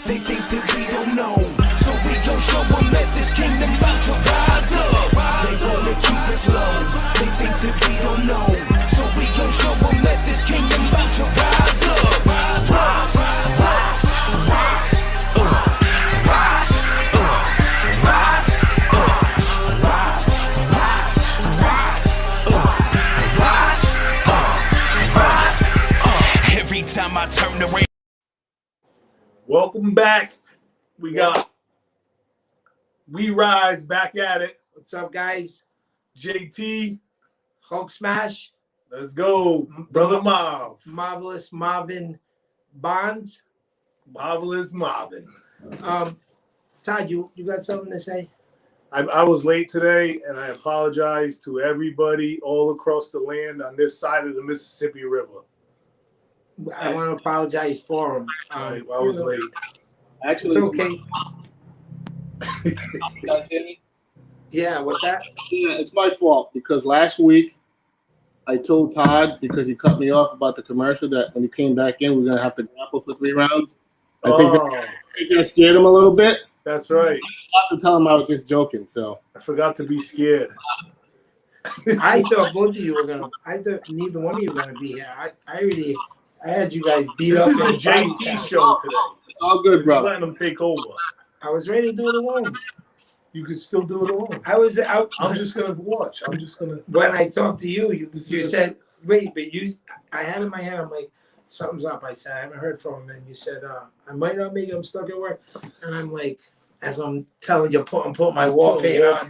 They think that we don't know, so we gon' show them that this kingdom about to rise up. They wanna keep us low. They think that we don't know, so we gon' show them that this kingdom about to rise up. Rise, rise, rise, rise, rise, rise, rise, rise, rise. Every time I turn the radio. Welcome back. We got We Rise back at it. What's up, guys? JT, Hulk Smash, let's go. Brother Marv. Marvelous Marvin Bonds. Marvelous Marvin. Todd, you got something to say? I was late today, and I apologize to everybody all across the land on this side of the Mississippi River. I want to apologize for him. I was late. Actually, It's okay. You guys hear me? Yeah, what's that? Yeah, it's my fault because last week I told Todd, because he cut me off about the commercial, that when he came back in, we're going to have to grapple for 3 rounds. I think that scared him a little bit. That's right. I have to tell him I was just joking. So I forgot to be scared. I thought both of you were gonna. I thought neither one of you were gonna be here. I had you guys beat This up. is a and JT show today. it's all good, Just brother. letting them take over. I was ready to do it alone. You could still do it alone. I was out. I'm just gonna watch. I'm just gonna. When I talked to you, you This is a- said, "Wait," but you. I had in my head. I'm like, something's up. I said, I haven't heard from him, and you said, I might not make it. I'm stuck at work, and I'm like, as I'm telling you, I'm putting my wall paint on.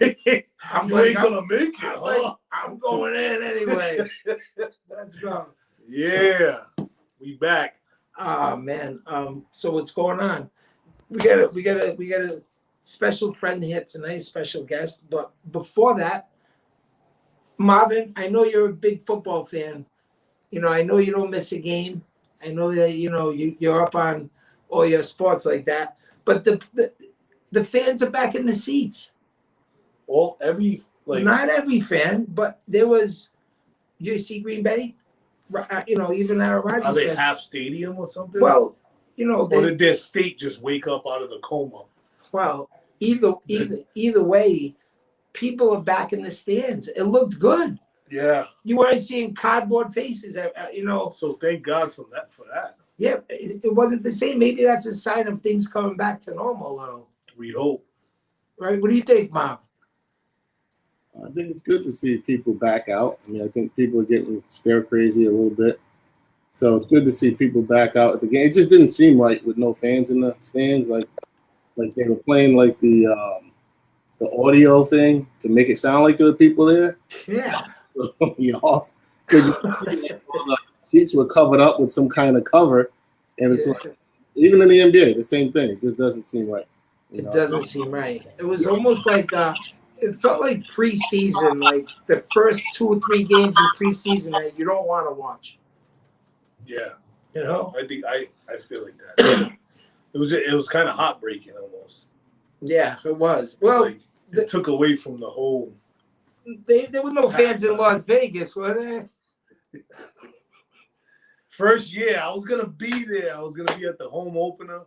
I'm You like, ain't gonna make it, I'm, huh? like, I'm going in anyway. Let's go. Yeah, we back. Oh man. So what's going on? We got a special friend here tonight, special guest. But before that, Marvin, I know you're a big football fan. You know, I know you don't miss a game. I know that you're up on all your sports like that. But the fans are back in the seats. Not every fan, but there was. You see Green Bay, even Aaron Are Rodgers they said, half stadium or something? well, or did their state just wake up out of the coma? well, either way, people are back in the stands. It looked good. Yeah. You weren't seeing cardboard faces. So thank God for that. Yeah, it wasn't the same. Maybe that's a sign of things coming back to normal a little. We hope. Right? What do you think, Mom? I think it's good to see people back out. I mean, I think people are getting stir crazy a little bit. So it's good to see people back out at the game. It just didn't seem right with no fans in the stands. Like they were playing like the audio thing to make it sound like there were people there. Yeah. So you're off because the seats were covered up with some kind of cover, and it's like, even in the NBA, the same thing. It just doesn't seem right. It doesn't seem right. It was almost like it felt like preseason, like the first 2 or 3 games in preseason that you don't want to watch. Yeah. You know? I think I feel like that. It was kind of heartbreaking almost. Yeah, it was. Well, it took away from the whole. There were no fans in Las Vegas, were there? First year, I was gonna be there. I was gonna be at the home opener.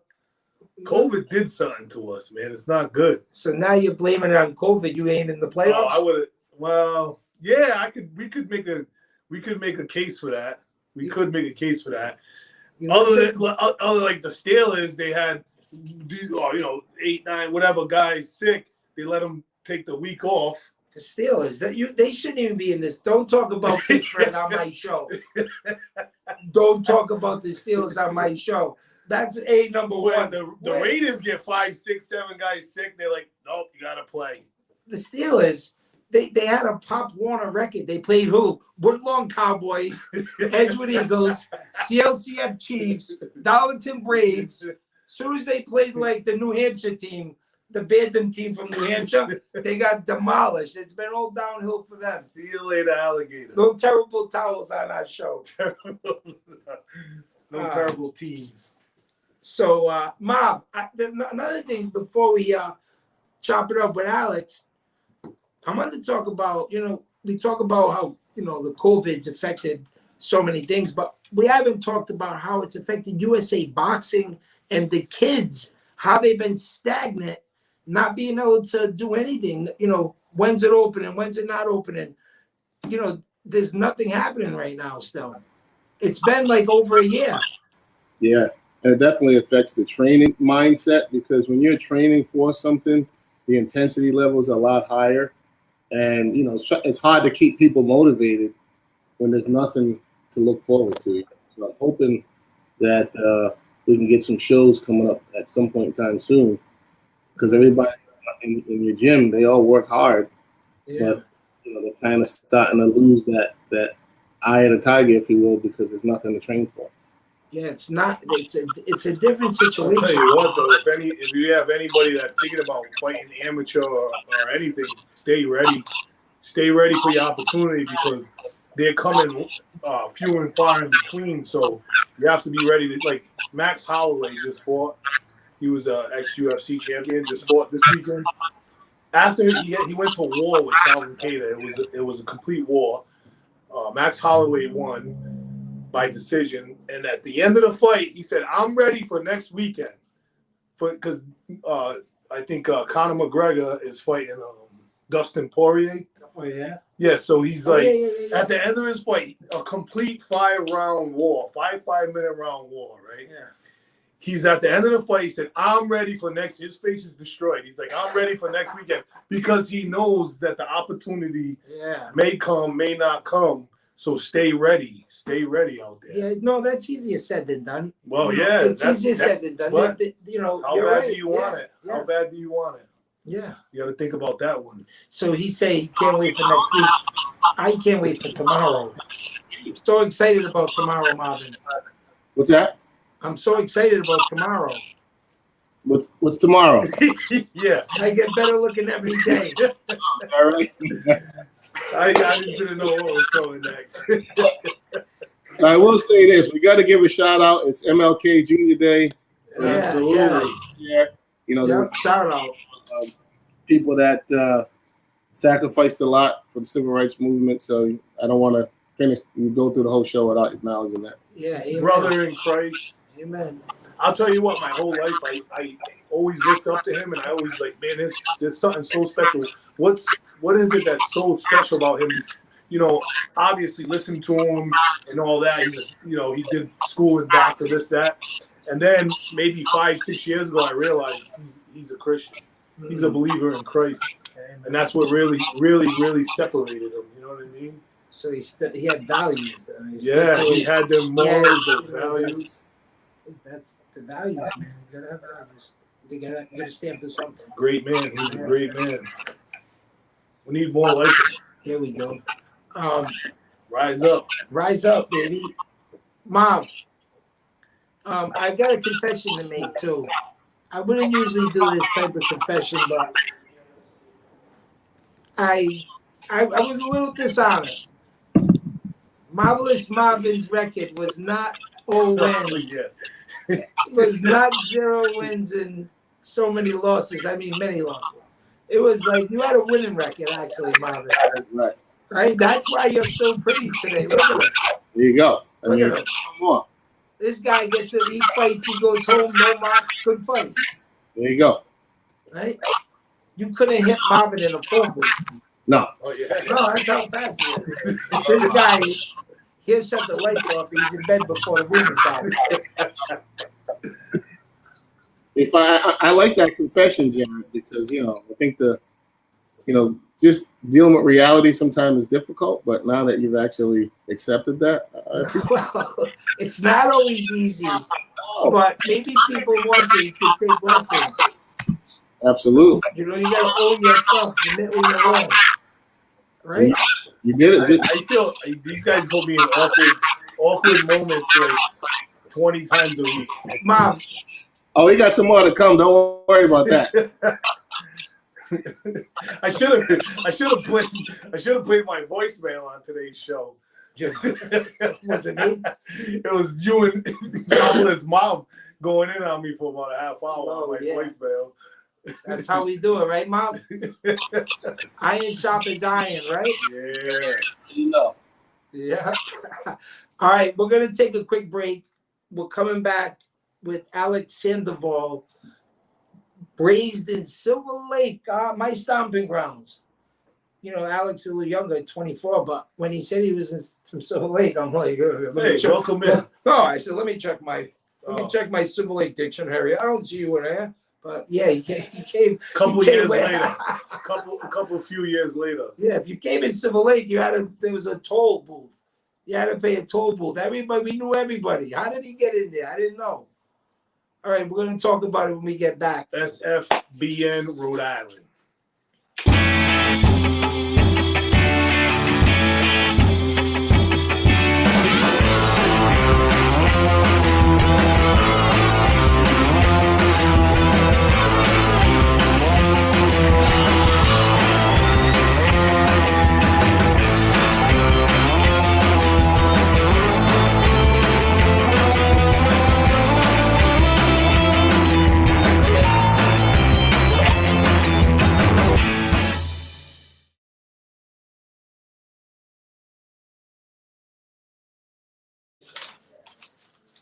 COVID did something to us, man. It's not good. So now you're blaming it on COVID. You ain't in the playoffs. Oh, I would have. Well, yeah, We could make a case for that. We could make a case for that. Other than like the Steelers, they had 8, 9, whatever guys sick. They let them take the week off. The Steelers, they shouldn't even be in this. Don't talk about Pittsburgh on my show. Don't talk about the Steelers on my show. That's number one. The Raiders get 5, 6, 7 guys sick. They're like, nope, you gotta play. The Steelers, they had a Pop Warner record. They played who? Woodlawn Cowboys, Edgewood Eagles, CLCF Chiefs, Darlington Braves. As soon as they played like the New Hampshire team, the Bantam team from New Hampshire, they got demolished. It's been all downhill for them. See you later, alligator. No terrible towels on our show. No terrible teams. So, Marv, another thing before we chop it up with Alex, I wanted to talk about, we talk about how, the COVID's affected so many things, but we haven't talked about how it's affected USA boxing and the kids, how they've been stagnant, not being able to do anything. You know, when's it opening? When's it not opening? You know, there's nothing happening right now still. It's been like over a year. Yeah, and it definitely affects the training mindset, because when you're training for something, the intensity levels are a lot higher, and you know it's hard to keep people motivated when there's nothing to look forward to. So I'm hoping that we can get some shows coming up at some point in time soon, because everybody in your gym, they all work hard, but you know they're kind of starting to lose that eye of the tiger, if you will, because there's nothing to train for. Yeah, it's not. It's a different I'll situation. tell you what, though, if you have anybody that's thinking about fighting amateur or anything, stay ready. Stay ready for your opportunity, because they're coming few and far in between. So you have to be ready to, like, Max Holloway just fought. He was an ex-UFC champion, just fought this weekend. After he went to war with Calvin Kattar, it was a complete war. Max Holloway won by decision, and at the end of the fight, he said, "I'm ready for next weekend," because I think Conor McGregor is fighting Dustin Poirier. Oh yeah. Yeah, so he's like yeah. at the end of his fight, a complete 5-round war, 5-minute round war, right? Yeah. He's at the end of the fight. He said, "I'm ready for next." His face is destroyed. He's like, "I'm ready for next weekend," because he knows that the opportunity may come, may not come. So stay ready out there. Yeah, no, that's easier said than done. Well, You know, yeah, it's easier said than done. but You know, how you're bad right. do you want it? Yeah. How bad do you want it? Yeah. You got to think about that one. So he say he can't wait for next week. I can't wait for tomorrow. I'm so excited about tomorrow, Marvin. What's that? I'm so excited about tomorrow. What's tomorrow? Yeah, I get better looking every day. All right. I just didn't know what was coming next. I will say this: we got to give a shout out. It's MLK Junior Day. Yes. Yeah. You know, Yeah, there's shout out. people that sacrificed a lot for the civil rights movement. So I don't want to go through the whole show without acknowledging that. Yeah, amen. Brother in Christ. Amen. I'll tell you what, my whole life I always looked up to him, and I always like, man, there's something so special. What is it that's so special about him? You know, obviously listen to him and all that. He did school with doctor, this, that. And then maybe 5-6 years ago, I realized he's a Christian. He's a believer in Christ. And that's what really, really, really separated him. You know what I mean? So he had values. Yeah, he had them morals, those values. That's the values, man. You gotta have values. You gotta stand for something. Great man. He's a great man. We need more like him. Here we go. Rise up. Rise up, baby. Mom, I got a confession to make too. I wouldn't usually do this type of confession, but I was a little dishonest. Marvelous Marvin's record was not all wins. It was not 0 wins and so many losses. I mean, many losses. It was like you had a winning record, actually, Marvin. Right. Right? That's why you're still pretty today. Look at him. There you go. Look at him. Come on. This guy gets it. He fights. He goes home. No marks. Good fight. There you go. Right? You couldn't hit Marvin in a phone booth. No. Oh, yeah. No, that's how fast he is. This guy, he'll shut the lights off. He's in bed before the room is out. If I like that confession, Jared, because I think just dealing with reality sometimes is difficult, but now that you've actually accepted that, Well, it's not always easy, but maybe people want to. You can take lessons. absolutely. You gotta own your stuff. Admit when you're wrong. Right? You did it. I feel these guys put me in awkward moments like 20 times a week. Mom. Oh, we got some more to come. Don't worry about that. I should have played my voicemail on today's show. Was it me? It was you and Marvelous Mom going in on me for about a half hour on my voicemail. That's how we do it, right, Mom? Iron sharpens iron, right? Yeah. Yeah. All right, we're gonna take a quick break. We're coming back. with Alex Sandoval, raised in Silver Lake, my stomping grounds. You know, Alex is a little younger, 24, but when he said he was from Silver Lake, I'm like, let me Hey, check. welcome in. No, I said, let me check my Silver Lake dictionary. I don't see you in there, but yeah, he came. Couple he came years with- later. Few years later. Yeah, if you came in Silver Lake, there was a toll booth. You had to pay a toll booth. Everybody, we knew everybody. How did he get in there? I didn't know. All right, we're gonna talk about it when we get back. SFBN Rhode Island.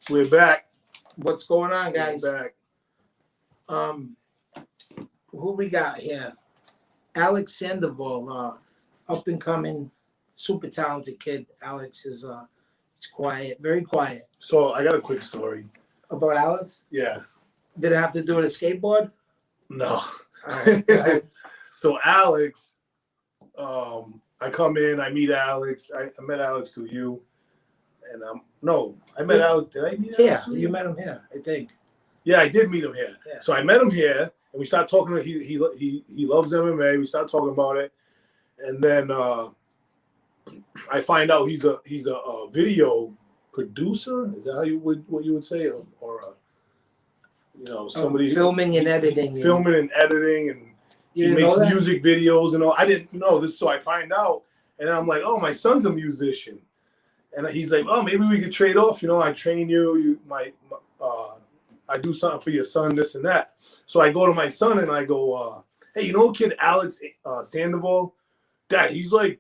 We're back. What's going on, guys? We're back. Who we got here? Alex Sandoval, up and coming, super talented kid. Alex is he's quiet, very quiet. So I got a quick story. About Alex? Yeah. Did it have to do with a skateboard? No. All right, go ahead. So Alex, I come in, I meet Alex. I met Alex through you. And I met Alex. Did I meet Alex? Yeah, through you met him here, I think. Yeah, I did meet him here. Yeah. So I met him here, and we started talking. He loves MMA. We started talking about it, and then I find out he's a video producer. Is that what you would say, or somebody Filming and editing. filming and editing, and You he didn't makes know that? music videos and all. I didn't know this, so I find out, and I'm like, oh, my son's a musician, and he's like, oh, maybe we could trade off. I train you. I do something for your son, this and that. So I go to my son and I go, hey, kid Alex Sandoval? Dad, he's like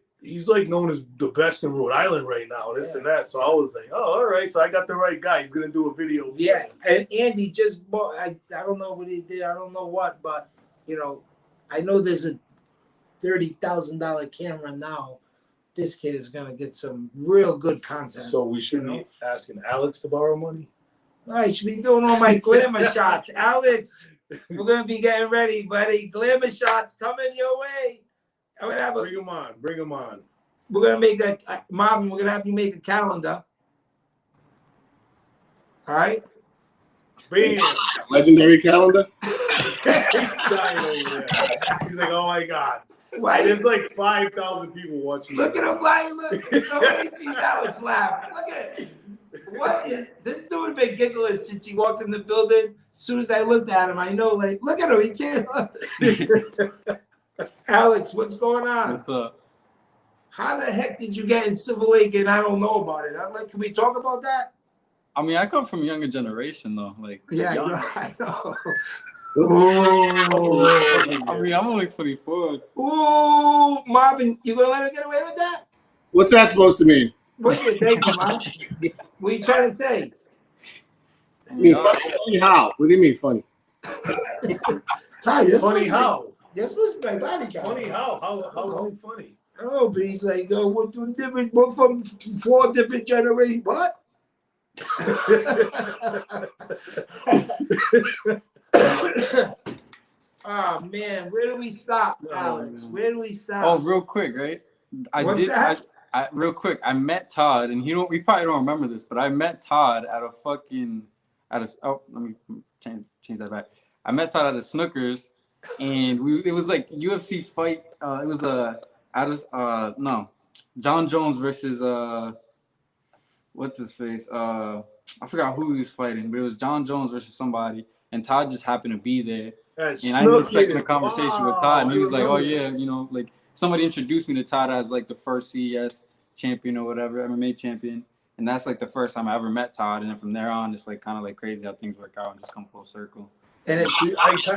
known as the best in Rhode Island right now, this and that. So I was like, oh, all right. So I got the right guy. He's gonna do a video. Yeah, and Andy just bought. I don't know what he did. I don't know what, but I know there's a $30,000 camera now. This kid is gonna get some real good content. So we should be asking Alex to borrow money. I should be doing all my glamour shots, Alex. We're gonna be getting ready, buddy. Glamour shots coming your way. I'm gonna have Bring him on. We're gonna make Marvin. We're gonna have you make a calendar. All right. Bam. Legendary calendar. He's dying over there. He's like, oh my God. Why? There's like 5,000 people watching. Look at him, like, look. Nobody sees Alex laugh. Look at it. What is this dude? Been giggling since he walked in the building. As soon as I looked at him, I know. Like, look at him. He can't. Alex, what's going on? What's up? How the heck did you get in Silver Lake and I don't know about it? I'm like, can we talk about that? I mean, I come from a younger generation though. Like, Yeah, young- I know. I mean, I'm only 24. Ooh, Marvin, you gonna let him get away with that? What's that supposed to mean? What do you think, Marvin? What you trying to say? I mean, funny how? What do you mean funny? Ty, this Funny was how? This was my body count. Funny how? How is it funny? I don't know, but he's like, we're doing different, we're from 4 different generations. What? Oh man, where do we stop, Alex? Where do we stop? Oh, real quick, right? What's that? I real quick. I met Todd, and we probably don't remember this, but I met Todd at a let me change that back. I met Todd at a Snookers, and it was like UFC fight. It was John Jones versus what's his face? I forgot who he was fighting, but it was John Jones versus somebody, and Todd just happened to be there. And I ended up second a conversation with Todd, and he was like, "Oh yeah, like somebody introduced me to Todd as like the first CES champion or whatever, MMA champion." And that's like the first time I ever met Todd, and then from there on, it's like kind of like crazy how things work out and just come full circle. And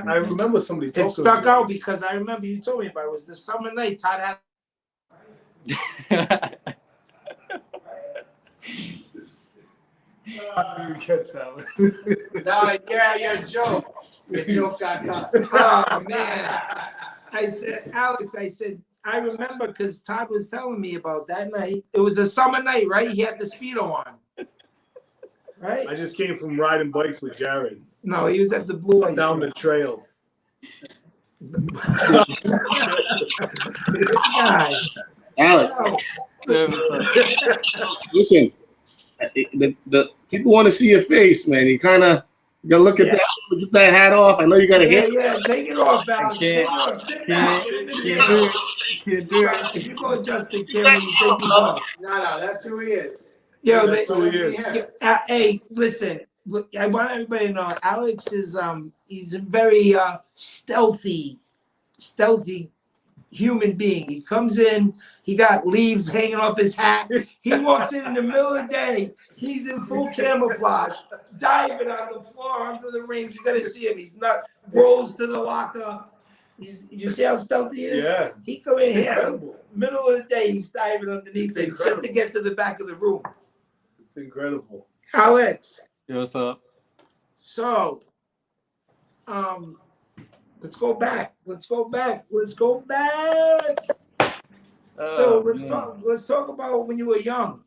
I remember somebody talking. it stuck out because I remember you told me about it. It was the summer night. Todd had. I didn't catch that one. No, your joke. Your joke got cut. Oh man. I said, Alex, I remember because Todd was telling me about that night. It was a summer night, right? He had the Speedo on. Right? I just came from riding bikes with Jared No, he was at the Blue Oyster. down the trail. This guy. Alex, Oh, listen, the people want to see your face, man. You gotta look at Yeah. that. Get that hat off. I know you got a yeah, hair. yeah. Take it off, Alex. Take it Can't- off. Sit down. Can't do it. If you go Justin Kimberly, you take it off. No, that's who he is. Yo, That's they, who he is. hey, listen. Look, I want everybody to know Alex is he's a very stealthy human being. He comes in, he got leaves hanging off his hat. He walks in the middle of the day. He's in full camouflage, diving on the floor under the ring. You gotta see him. He's not rolls to the locker. You see how stealthy he is? Yeah. He come in It's here, incredible. middle of the day, he's diving underneath It's it just to incredible. get to the back of the room. It's incredible. Alex, Yo, what's up? so let's go back. So let's talk about when you were young.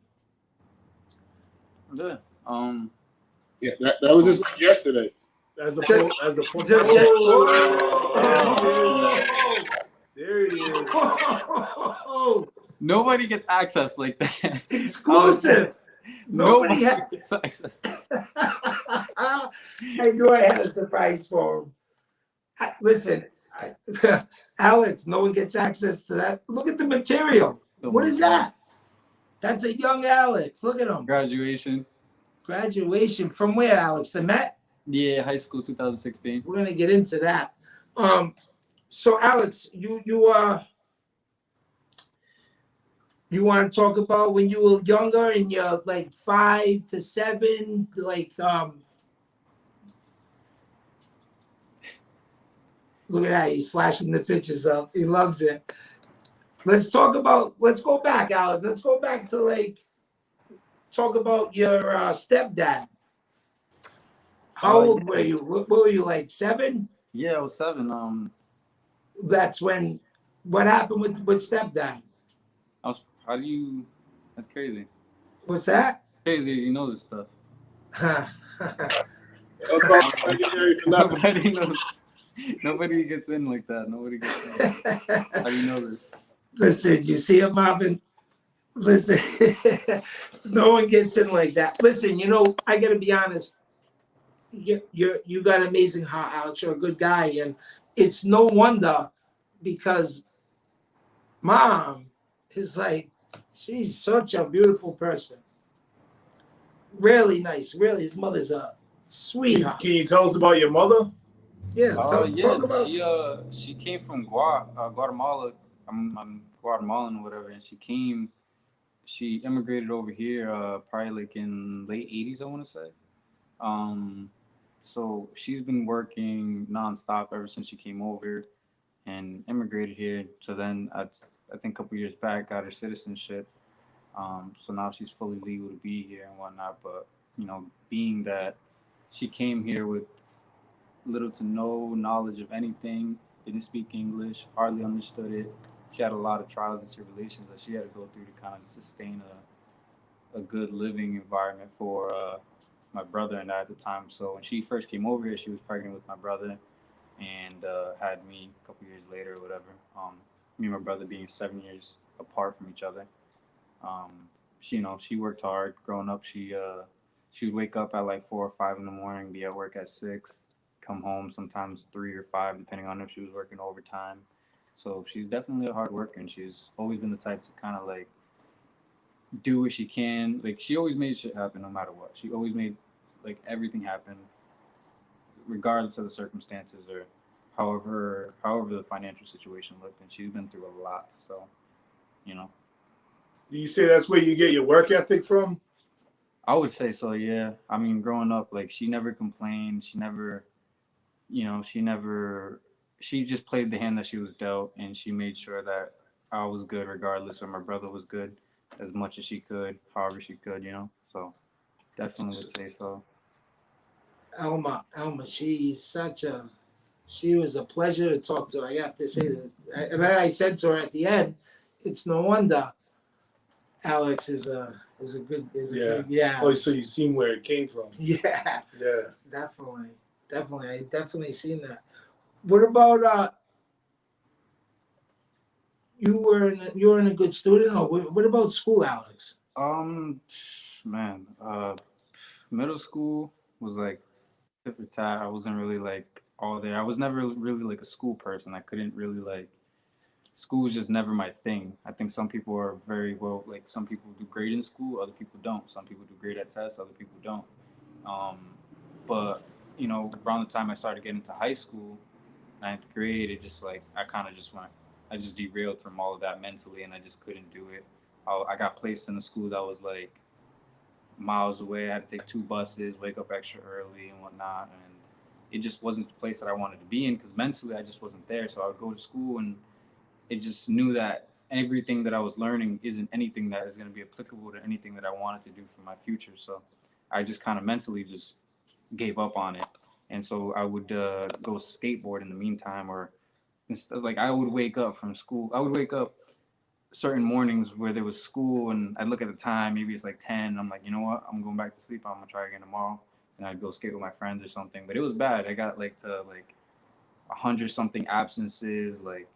Yeah. Yeah, that was just like yesterday. As a Just- there he is. Nobody gets access like that. Exclusive. Nobody had. gets access. I knew I had a surprise for him. Listen, Alex, no one gets access to that. Look at the material. What is that? That's a young Alex. Look at him. Graduation. Graduation from where, Alex? The Met? Yeah, high school 2016. We're gonna get into that. So Alex, you want to talk about when you were younger and you're like 5 to 7, like look at that, he's flashing the pictures up. He loves it. Let's go back, Alex. Let's go back to talk about your stepdad. How old were you? What were you, like 7? Yeah, I was 7. That's when, what happened with stepdad? That's crazy. What's that? Crazy, you know this stuff. Don't talk legendary for nothing. Nobody knows. Nobody gets in like that. Nobody gets in. How do you know this? Listen, you see him, Marvin? Listen, no one gets in like that. Listen, I gotta be honest. You got an amazing heart, Alex. You're a good guy, and it's no wonder because Mom is like, she's such a beautiful person. Really nice. Really, his mother's a sweetheart. Can you tell us about your mother? Yeah, talk about. She came from Guatemala. I'm Guatemalan or whatever, and she immigrated over here probably like in late 80s, I want to say. So she's been working nonstop ever since she came over and immigrated here. So then I think a couple years back got her citizenship. So now she's fully legal to be here and whatnot. But being that she came here with little to no knowledge of anything, didn't speak English, hardly understood it. She had a lot of trials and tribulations that she had to go through to kind of sustain a good living environment for my brother and I at the time. So when she first came over here, she was pregnant with my brother and had me a couple years later or whatever. Me and my brother being 7 years apart from each other. She worked hard growing up. She would wake up at like 4 or 5 in the morning, be at work at 6, come home sometimes 3 or 5, depending on if she was working overtime. So she's definitely a hard worker, and she's always been the type to kind of like do what she can. Like she always made shit happen no matter what. She always made like everything happen, regardless of the circumstances or however the financial situation looked. And she's been through a lot. So, Do you say that's where you get your work ethic from? I would say so, yeah. I mean, growing up, like she never complained. She never, she just played the hand that she was dealt, and she made sure that I was good regardless, or my brother was good as much as she could, however she could, So Definitely would say so. Elma, she was a pleasure to talk to. I have to say that, and I said to her at the end, it's no wonder Alex is a good yeah. Oh, so you've seen where it came from. Yeah, Yeah. definitely. I definitely seen that. What about you were in a good student, or what about school, Alex? Man, middle school was like tit for tat. I wasn't really like all there. I was never really like a school person. I couldn't really like school was just never my thing. I think some people are very well, like some people do great in school, other people don't. Some people do great at tests, other people don't. Um, but you know, around the time I started getting into high school, ninth grade, it just like I kind of just went, I just derailed from all of that mentally, and I just couldn't do it. I got placed in a school that was like miles away. I had to take 2 buses, wake up extra early and whatnot, and it just wasn't the place that I wanted to be in because mentally I just wasn't there. So I would go to school and it just knew that everything that I was learning isn't anything that is going to be applicable to anything that I wanted to do for my future. So I just kind of mentally just gave up on it. And so I would go skateboard in the meantime, or like I would wake up from school. I would wake up certain mornings where there was school and I'd look at the time, maybe it's like 10. And I'm like, you know what? I'm going back to sleep. I'm going to try again tomorrow. And I'd go skate with my friends or something. But it was bad. I got like to like 100 something absences, like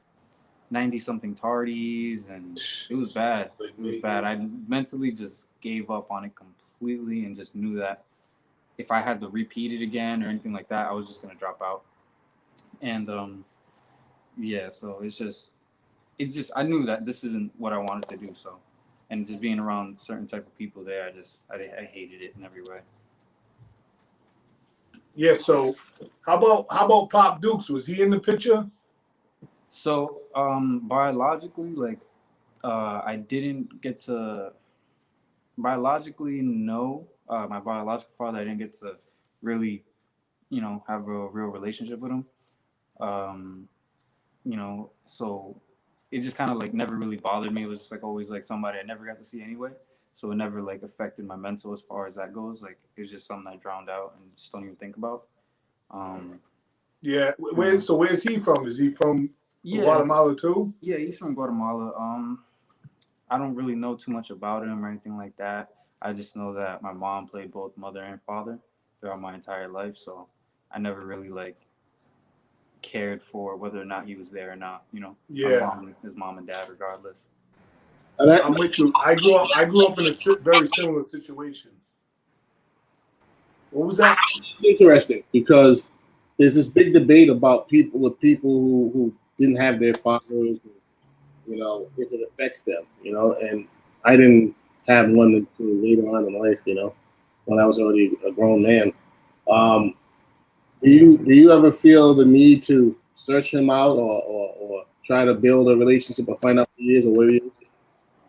90 something tardies, and it was bad. It was bad. I mentally just gave up on it completely and just knew that if I had to repeat it again or anything like that, I was just going to drop out. And yeah, so it's just I knew that this isn't what I wanted to do. So, and just being around certain type of people there, I hated it in every way. Yeah. So, how about Pop Dukes? Was he in the picture? So, biologically, like, I didn't get to. Biologically, no. My biological father, I didn't get to really, you know, have a real relationship with him. You know, so it just kind of like never really bothered me. It was just like always like somebody I never got to see anyway. So it never like affected my mental as far as that goes. Like it was just something I drowned out and just don't even think about. Yeah. Where's he from? Is he from Guatemala too? Yeah, he's from Guatemala. I don't really know too much about him or anything like that. I just know that my mom played both mother and father throughout my entire life. So I never really like cared for whether or not he was there or not, you know. Yeah. His mom and dad, regardless. I'm with you. I grew up in a very similar situation. What was that? It's interesting because there's this big debate about people who didn't have their fathers, you know, if it affects them, you know, and I didn't have one until later on in life, you know, when I was already a grown man. Do you ever feel the need to search him out or try to build a relationship or find out who he is or where he is?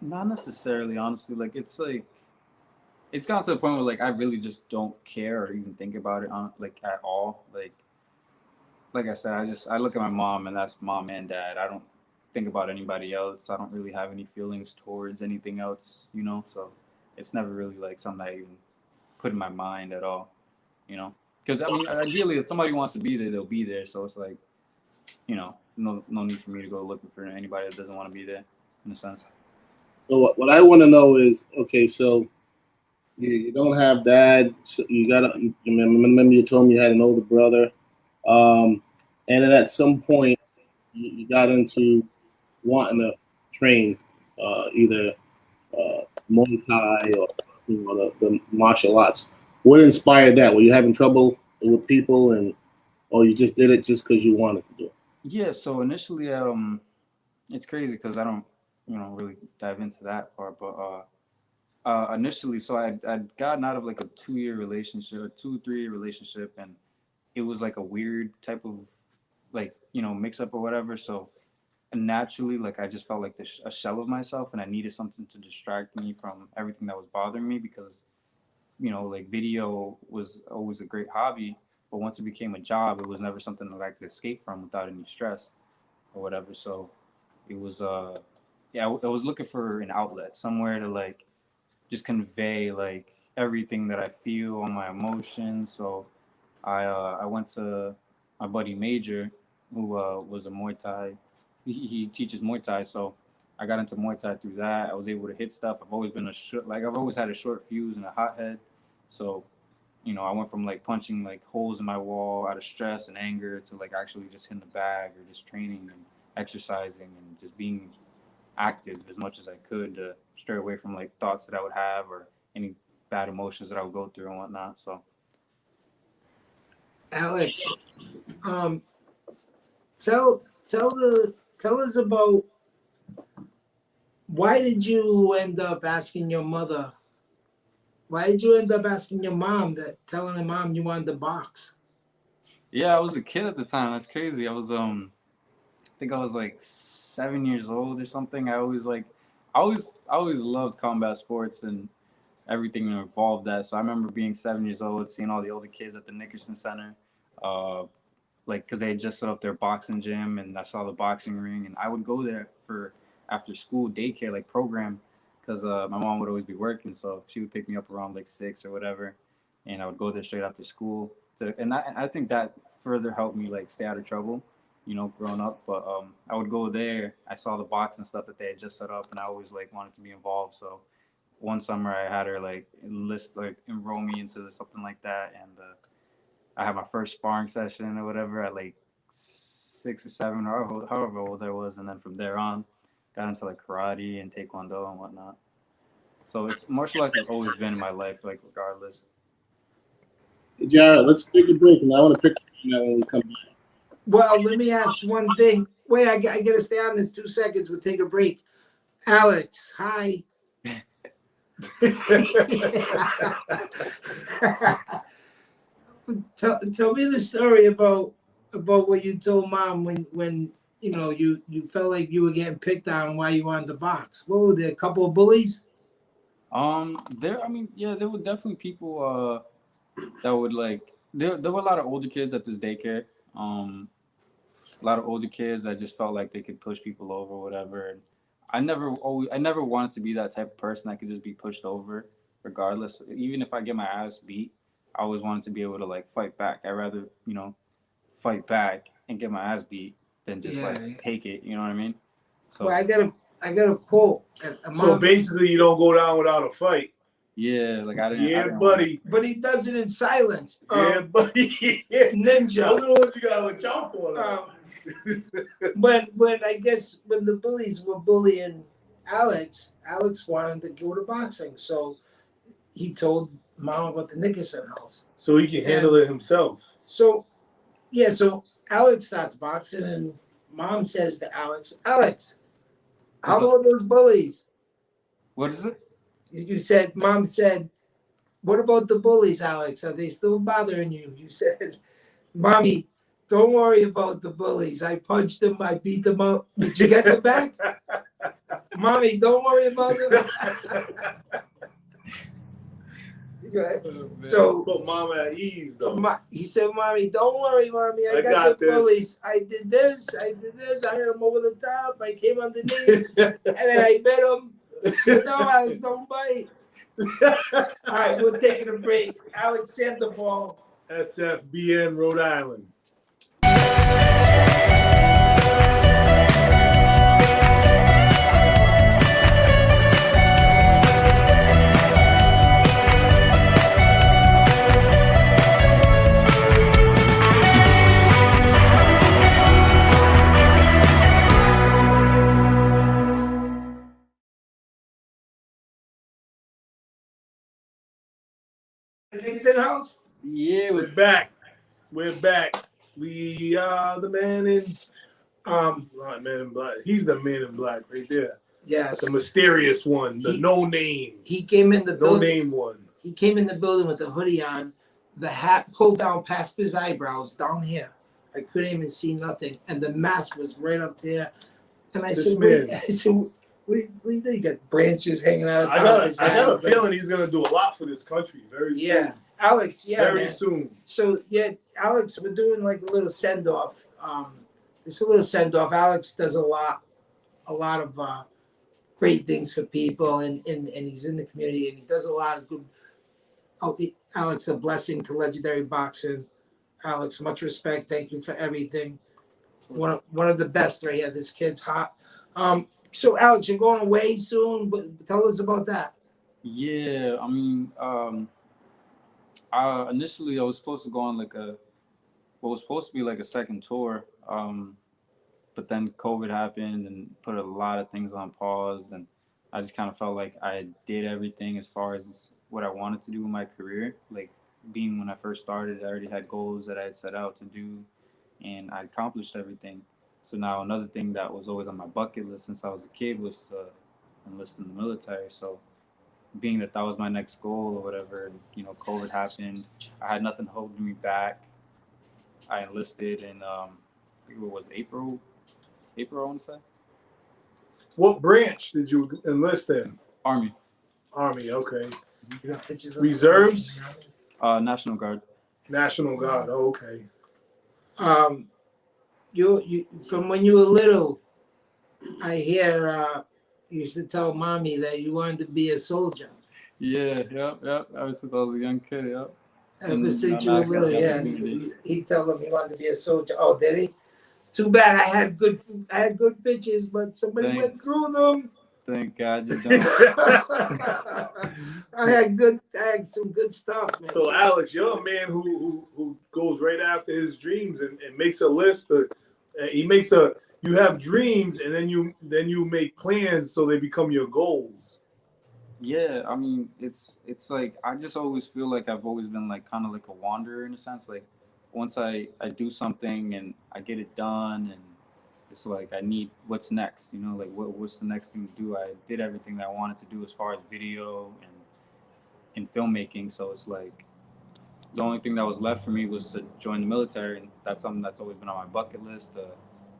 Not necessarily, honestly. Like it's gotten to the point where like I really just don't care or even think about it on like at all. Like I said, I look at my mom and that's mom and dad. I don't think about anybody else. I don't really have any feelings towards anything else, you know. So it's never really like something I even put in my mind at all, you know. Because I mean, ideally, if somebody wants to be there, they'll be there. So it's like, you know, no need for me to go looking for anybody that doesn't want to be there, in a sense. So what I want to know is, okay, so you don't have dad. So you remember you told me you had an older brother, and then at some point you got into wanting to train either Muay Thai or the martial arts. What inspired that? Were you having trouble with people, or you just did it just because you wanted to do it? Yeah. So initially, it's crazy because I don't, you know, really dive into that part. But initially, so I'd gotten out of like a 2-year relationship, a 2-3-year relationship, and it was like a weird type of like, you know, mix up or whatever. So naturally, like I just felt like a shell of myself, and I needed something to distract me from everything that was bothering me because, you know, like video was always a great hobby, but once it became a job, it was never something that I could escape from without any stress or whatever. So it was, yeah, I was looking for an outlet, somewhere to like just convey like everything that I feel, all my emotions. So I went to my buddy Major, who was a Muay Thai. He teaches Muay Thai, so I got into Muay Thai through that. I was able to hit stuff. I've always been I've always had a short fuse and a hot head. So, you know, I went from like punching like holes in my wall out of stress and anger to like actually just hitting the bag or just training and exercising and just being active as much as I could to stray away from like thoughts that I would have or any bad emotions that I would go through and whatnot. So, Alex, tell us about why did you end up asking your mother? Why did you end up asking your mom telling her mom you wanted to box? yeah, I was a kid at the time. That's crazy. I was I think I was like 7 years old or something. I always loved combat sports and everything that involved that. So I remember being 7 years old, seeing all the older kids at the Nickerson Center, like because they had just set up their boxing gym, and I saw the boxing ring, and I would go there for after school daycare like program, because my mom would always be working, so she would pick me up around like 6 or whatever, and I would go there straight after school. And I think that further helped me like stay out of trouble, you know, growing up. But I would go there. I saw the boxing stuff that they had just set up, and I always like wanted to be involved. So one summer I had her like enroll me into something like that, and I had my first sparring session or whatever at like 6 or 7 or however old I was, and then from there on, got into like karate and taekwondo and whatnot. So it's martial arts has always been in my life, like regardless. Jared, let's take a break, and I want to pick up on that when we come back. Well, let me ask one thing. Wait, I gotta stay on this 2 seconds. We'll take a break. Alex, hi. Tell me the story about what you told mom when you know you felt like you were getting picked on while you were on the box. What were there, a couple of bullies? There were definitely people that would like there were a lot of older kids at this daycare. A lot of older kids that just felt like they could push people over or whatever. And I never wanted to be that type of person that could just be pushed over regardless. Even if I get my ass beat, I always wanted to be able to like fight back. I'd rather, you know, fight back and get my ass beat than just take it. You know what I mean? So Well, I got a quote. So basically, you don't go down without a fight. yeah, like I didn't. Yeah, I didn't buddy. But he does it in silence. Yeah, buddy. Yeah. Ninja. Those are the ones you gotta watch out for. When the bullies were bullying Alex wanted to go to boxing, so he told mom about the Nickerson house. So he can handle it himself. So Alex starts boxing, and mom says to Alex, how about those bullies? What is it? Mom said, what about the bullies, Alex? Are they still bothering you? You said, Mommy, don't worry about the bullies. I punched them, I beat them up. Did you get the back? Mommy, don't worry about them. So put mom at ease, though. He said, Mommy, don't worry, Mommy. I got the bullies. I did this. I hit him over the top. I came underneath. And then I bit him. He said, no, Alex, don't bite. All right, we're taking a break. Alex Sandoval. SFBN, Rhode Island. Nickerson house? Yeah, We're back. We're back. We are the man in not man in black. He's the man in black right there. Yes. The mysterious one, the no name. He came in the No building. name one. He came in the building with the hoodie on, the hat pulled down past his eyebrows down here. I couldn't even see nothing, and the mask was right up there. And I This said, man. what do you do? You got branches hanging out. I got a feeling he's gonna do a lot for this country very soon. Alex, Very man. soon. So Alex, we're doing like a little send off. It's a little send off. Alex does a lot of great things for people, and he's in the community, and he does a lot of good Alex, a blessing to Legendary Boxing. Alex, much respect. Thank you for everything. One of the best right here. This kid's hot. So Alex, you're going away soon, but tell us about that. Yeah, I mean, initially I was supposed to go on like what was supposed to be like a second tour, but then COVID happened and put a lot of things on pause, and I just kind of felt like I did everything as far as what I wanted to do in my career. Like being when I first started, I already had goals that I had set out to do, and I accomplished everything. So now another thing that was always on my bucket list since I was a kid was to enlist in the military. So being that was my next goal or whatever, COVID happened. I had nothing holding me back. I enlisted in I think it was April, I want to say. What branch did you enlist in? Army. Army, okay. You got pictures of Reserves? National Guard. National Guard, oh, okay. You from when you were little, I hear you used to tell mommy that you wanted to be a soldier. Yeah, yep. Ever since I was a young kid, yep. Ever since you were little, yeah. He told him he wanted to be a soldier. Oh, did he? Too bad I had good pictures, but somebody went through them. Thank God you don't. I had some good stuff, man. So Alex, you're a man who goes right after his dreams and makes a list. You have dreams and then you make plans so they become your goals. Yeah, I mean, it's like I just always feel like I've always been like kind of like a wanderer in a sense. Like once I do something and I get it done, and it's like I need what's next, like what's the next thing to do. I did everything that I wanted to do as far as video and filmmaking, so it's like the only thing that was left for me was to join the military, and that's something that's always been on my bucket list.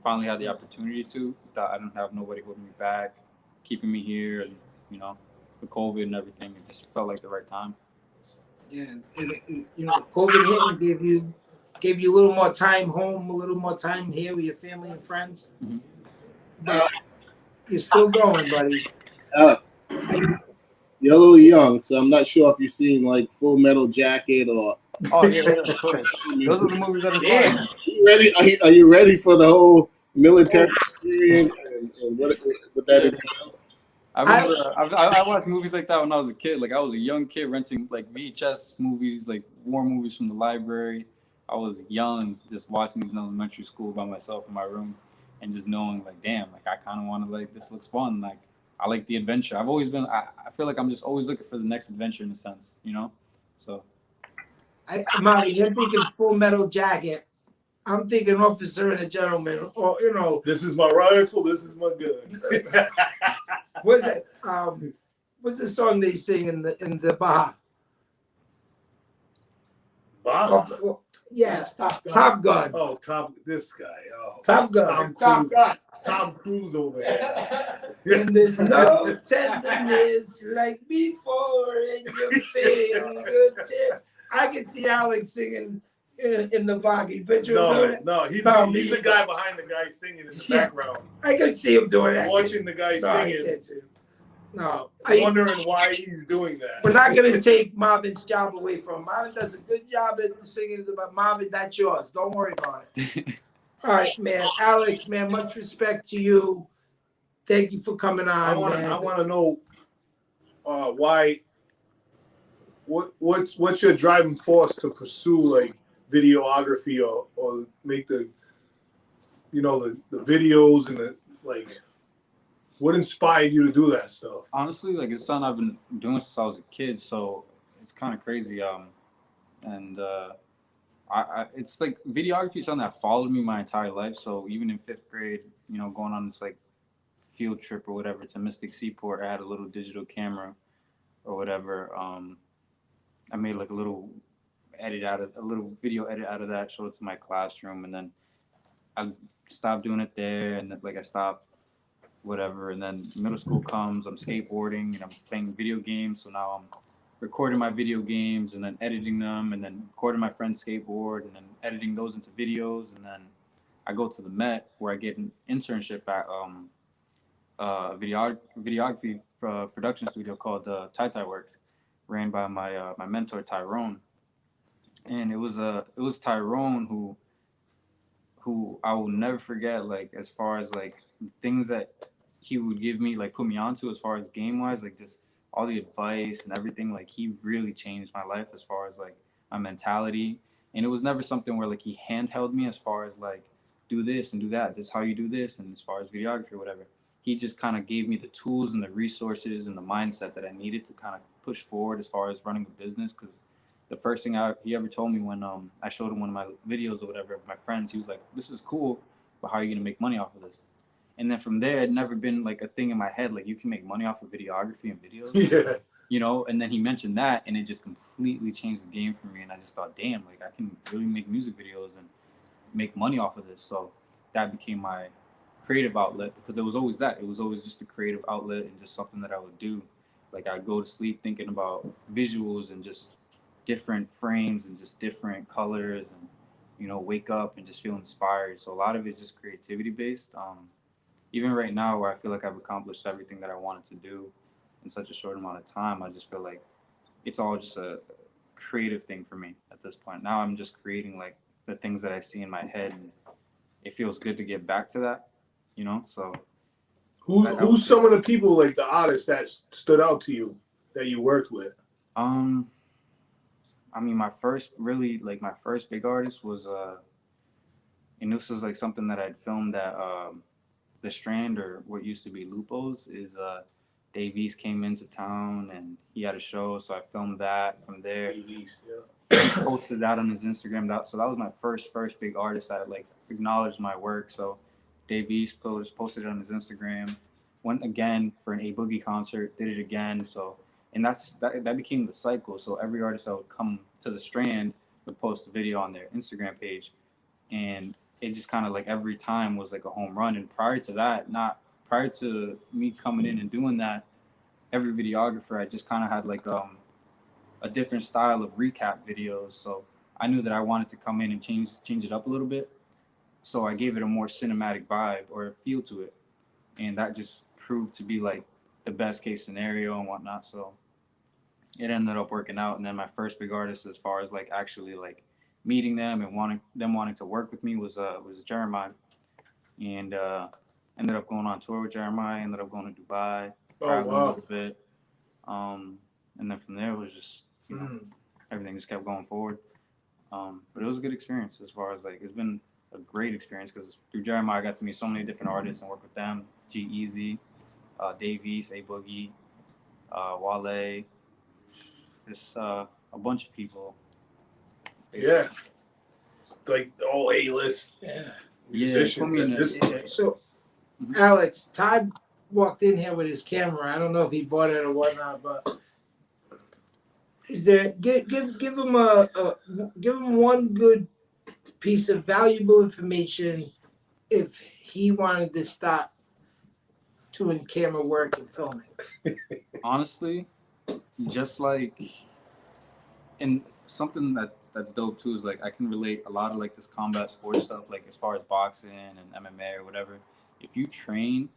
Finally had the opportunity to. That I don't have nobody holding me back, keeping me here, and with COVID and everything, it just felt like the right time. Yeah, COVID hit and gave you a little more time home, a little more time here with your family and friends. Mm-hmm. But you're still going, buddy. Alex, you're a little young, so I'm not sure if you've seen like Full Metal Jacket or. Oh yeah, of course. Those are the movies that inspired me. Are you ready? Are you ready for the whole military experience and what that entails? I remember I watched movies like that when I was a kid. Like I was a young kid renting like VHS movies, like war movies from the library. I was young, just watching these in elementary school by myself in my room, and just knowing like, damn, like I kind of want to, like, this looks fun. Like I like the adventure. I've always been. I feel like I'm just always looking for the next adventure in a sense, So. Molly, you're thinking Full Metal Jacket. I'm thinking Officer and a Gentleman, or This is my rifle. This is my gun. What's that? What's the song they sing in the Baja? Baja. Yes, Top Gun. Top Gun. Oh, this guy. Oh, Top Gun. Top Gun. Tom Cruise over here. And there's no tenderness like before in your fingertips. I can see Alex singing in the boggy picture. No, he's the guy behind the guy singing in the background. I can see him doing that. Watching the guy singing. No, wondering why he's doing that. We're not going to take Marvin's job away from him. Marvin does a good job at singing, but Marvin, that's yours. Don't worry about it. All right, man. Alex, man, much respect to you. Thank you for coming on, I want to know why. What's your driving force to pursue like videography or make the videos and the like? What inspired you to do that stuff? Honestly, like it's something I've been doing since I was a kid, so it's kind of crazy. It's like videography is something that followed me my entire life. So even in 5th grade, going on this like field trip or whatever to Mystic Seaport, I had a little digital camera or whatever. I made like a little video edit out of that, showed it to my classroom, and then I stopped doing it there, and then I stopped whatever, and then middle school comes, I'm skateboarding and I'm playing video games, so now I'm recording my video games and then editing them, and then recording my friend's skateboard and then editing those into videos, and then I go to the Met where I get an internship at videography production studio called Tai Tai Works. ran by my mentor Tyrone, and it was Tyrone who I will never forget. Like as far as like things that he would give me, like put me onto as far as game wise, like just all the advice and everything. Like he really changed my life as far as like my mentality. And it was never something where like he handheld me as far as like do this and do that. This is how you do this. And as far as videography or whatever, he just kind of gave me the tools and the resources and the mindset that I needed to kind of push forward as far as running a business. Because the first thing he ever told me when I showed him one of my videos or whatever of my friends, he was like, "This is cool, but how are you gonna make money off of this?" And then from there, it never been like a thing in my head like you can make money off of videography and videos. Yeah. You know, and then he mentioned that, and it just completely changed the game for me. And I just thought, damn, like I can really make music videos and make money off of this. So that became my creative outlet, because it was always that. It was always just a creative outlet and just something that I would do. Like I'd go to sleep thinking about visuals and just different frames and just different colors, and you know, wake up and just feel inspired. So a lot of it's just creativity based. Even right now, where I feel like I've accomplished everything that I wanted to do in such a short amount of time, I just feel like it's all just a creative thing for me at this point. Now I'm just creating like the things that I see in my head, and it feels good to get back to that, you know? So who's some of the people, like the artists that stood out to you that you worked with? I mean, my first big artist was and this was like something that I'd filmed at the Strand, or what used to be Lupo's, is Dave East came into town and he had a show, so I filmed that from there. Dave East, yeah. Posted that on his Instagram. So that was my first big artist that like acknowledged my work. So Dave East posted it on his Instagram. Went again for an A Boogie concert, did it again. So, and that became the cycle. So every artist that would come to the Strand would post a video on their Instagram page, and it just kind of like every time was like a home run. And prior to me coming in and doing that, every videographer, I just kind of had like a different style of recap videos. So I knew that I wanted to come in and change it up a little bit. So I gave it a more cinematic vibe or feel to it. And that just proved to be like the best case scenario and whatnot. So it ended up working out. And then my first big artist, as far as like actually like meeting them and wanting to work with me, was Jeremiah. And ended up going on tour with Jeremiah, ended up going to Dubai, traveling a little bit. And then from there, it was just, you know, everything just kept going forward. But it was a good experience as far as like, it's been a great experience, because through Jeremiah, I got to meet so many different artists and work with them. G-Eazy, Dave East, A Boogie, Wale, just a bunch of people. Yeah. Like all A-list musicians. So, Alex, Todd walked in here with his camera. I don't know if he bought it or whatnot, but is there give him one good piece of valuable information if he wanted to start doing camera work and filming? Honestly, just like, and something that's dope too is like I can relate a lot of like this combat sports stuff, like as far as boxing and MMA or whatever. If you train,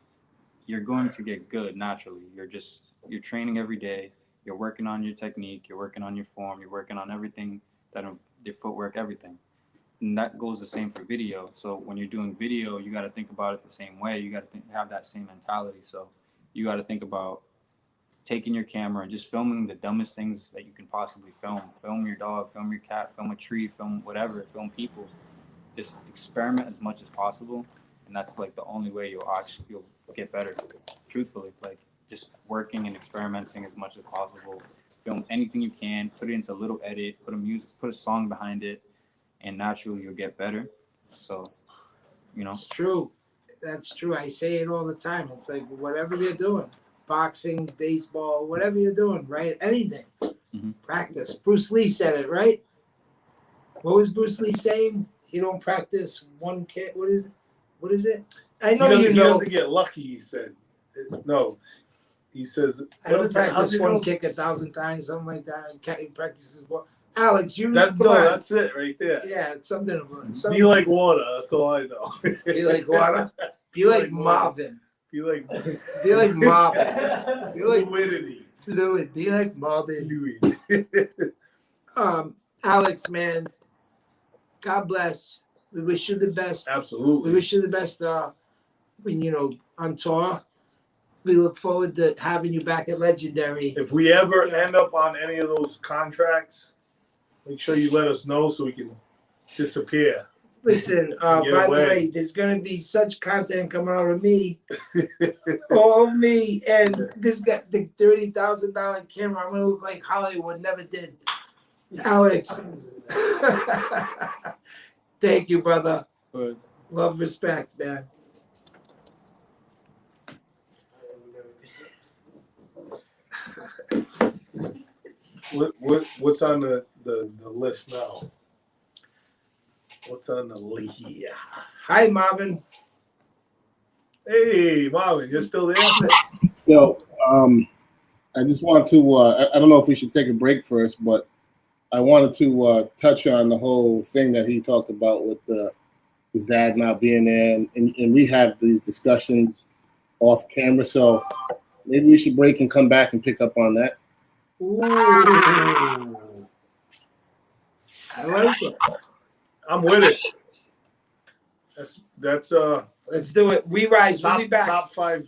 you're going to get good naturally. You're training every day. You're working on your technique. You're working on your form. You're working on everything, your footwork, everything. And that goes the same for video. So when you're doing video, you got to think about it the same way. You got to have that same mentality. So you got to think about taking your camera and just filming the dumbest things that you can possibly film. Film your dog, film your cat, film a tree, film whatever, film people. Just experiment as much as possible. And that's like the only way you'll get better, truthfully. Like just working and experimenting as much as possible. Film anything you can, put it into a little edit, put a song behind it, and naturally you'll get better. So, you know. It's true. That's true. I say it all the time. It's like whatever you're doing, boxing, baseball, whatever you're doing, right? Anything. Mm-hmm. Practice. Bruce Lee said it, right? What was Bruce Lee saying? You don't practice one kick. What is it? I know he you know. He doesn't get lucky, he said. No. He says, I don't practice one kick 1,000 times, something like that. He practices one. Alex, that's it right there. Yeah, it's something. Be like water. That's all I know. Be like water. Be like Marvin. Be like Marvin. Be like fluidity. Fluid. Be like Marvin. Louis. Alex, man, God bless. We wish you the best. We Absolutely. wish you the best when on tour. We look forward to having you back at Legendary. If we ever end up on any of those contracts, make sure you let us know so we can disappear. Listen, by the way, there's gonna be such content coming out of me, all of me, and this got the $30,000 camera. I'm gonna look like Hollywood never did. Alex, thank you, brother. But Love, respect, man. What's on the list now? What's on the list? Hi, Marvin. Hey, Marvin, you're still there? So I just want to, I don't know if we should take a break first, but I wanted to touch on the whole thing that he talked about with his dad not being there. And we have these discussions off camera. So maybe we should break and come back and pick up on that. Ooh. I like it. I'm with it. That's Let's do it. We rise. We'll be back. top 5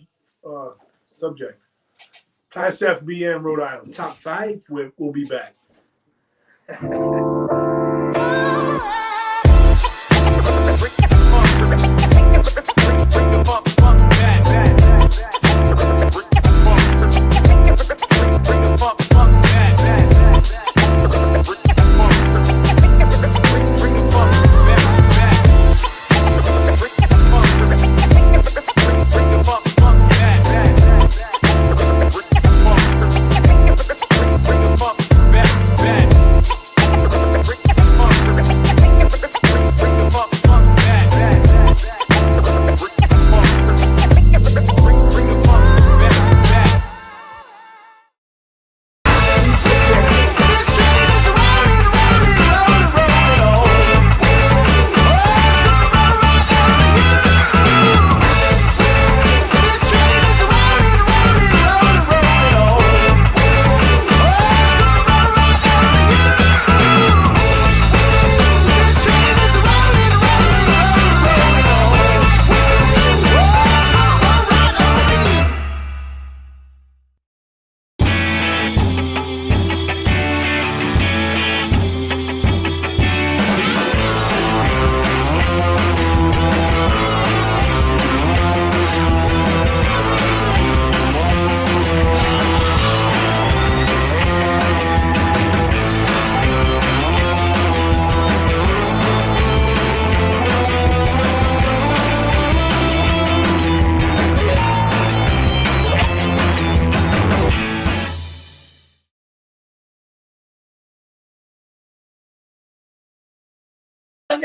subject. SFBM Rhode Island. Top 5. We'll be back.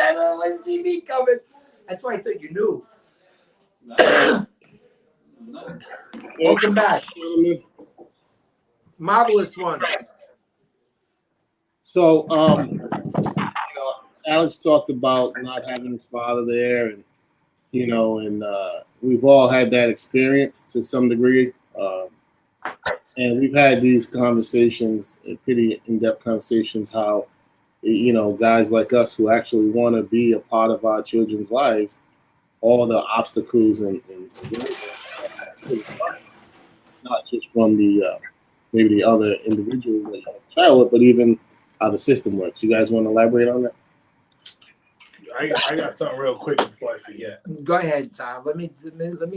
I don't want to see me coming. That's why I thought you knew. Welcome back. Marvelous one. So, Alex talked about not having his father there, and we've all had that experience to some degree, and we've had these conversations, pretty in-depth conversations, how guys like us who actually want to be a part of our children's life, all the obstacles and not just from the maybe the other individual that you have a child with, but even how the system works. You guys want to elaborate on that? I got something real quick before I forget. Go ahead, Tom. Let me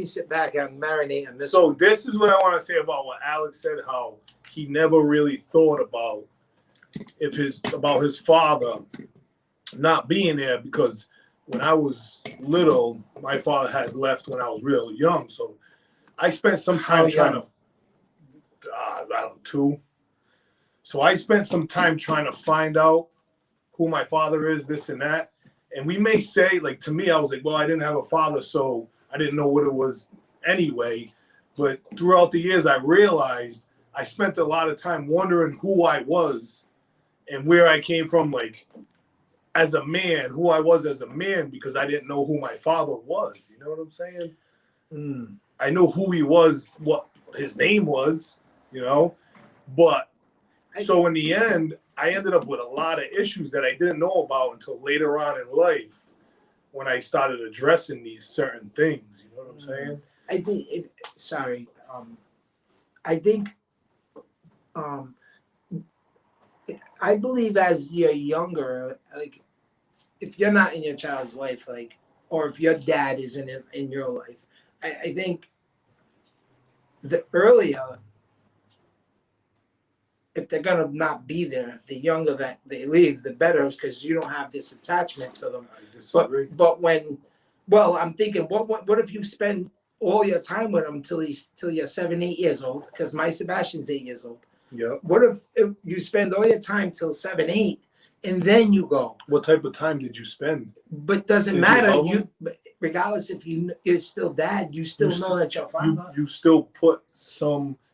sit back and marinate on this. So this is what I want to say about what Alex said, how he never really thought about his father not being there, because when I was little, my father had left when I was real young. So I spent some time trying to, I don't know, 2. So I spent some time trying to find out who my father is, this and that. And we may say, like, to me, I was like, well, I didn't have a father, so I didn't know what it was anyway. But throughout the years, I realized I spent a lot of time wondering who I was and where I came from, like, as a man, who I was as a man, because I didn't know who my father was. You know what I'm saying? I knew who he was, what his name was, But so in the end, I ended up with a lot of issues that I didn't know about until later on in life when I started addressing these certain things. You know what I'm saying? I think I believe as you're younger, like if you're not in your child's life, like, or if your dad isn't in your life, I think the earlier, if they're gonna not be there, the younger that they leave, the better, because you don't have this attachment to them. I disagree. But I'm thinking, what if you spend all your time with them till you're 7, 8 years old? Because my Sebastian's 8 years old. Yep. What if you spend all your time till 7, 8, and then you go? What type of time did you spend? But doesn't Did you matter. love him? Regardless if you're still dad, you still know that your father. You still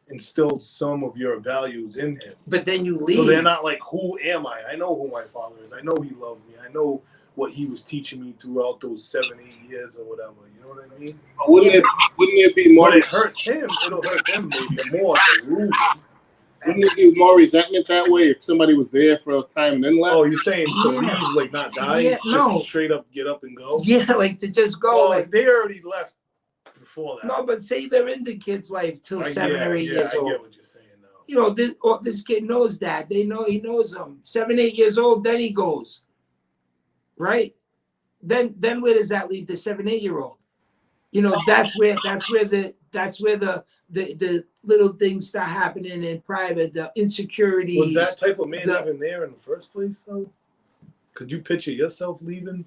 instilled some of your values in him. But then you leave. So they're not like, who am I? I know who my father is. I know he loved me. I know what he was teaching me throughout those 7, 8 years or whatever. You know what I mean? Wouldn't it be more? But it hurts him. It'll hurt him maybe more to lose him. Wouldn't it be more resentment that way if somebody was there for a time and then left? Oh, you're saying to leave, like not die? Yeah, no. Just straight up get up and go? Yeah, like to just go. Well, like they already left before that. no, but say they're in the kid's life till 7 or 8 years I old. get what you're saying now. You know, this kid knows that. He knows them. 7, 8 years old, then he goes. Right? Then where does that leave the 7, 8 year old? You know, that's where the little things start happening in private, the insecurities. Was that type of man even there in the first place, though? Could you picture yourself leaving,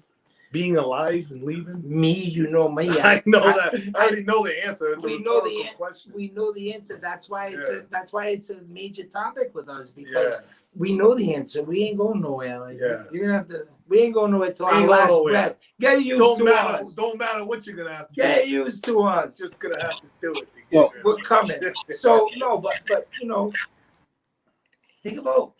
being alive and leaving? Me, you know me. I know that. I already know the answer. It's a rhetorical question. We know the answer. That's why it's a major topic with us, because Yeah. we know the answer. We ain't going nowhere. Like, Yeah. You're gonna have to. We ain't going nowhere till our Ain't last nowhere. breath. Get used to us. Don't matter what you're gonna have to Get do. used to us. Just gonna have to do it. to So, get there. We're coming. So no, but you know, think about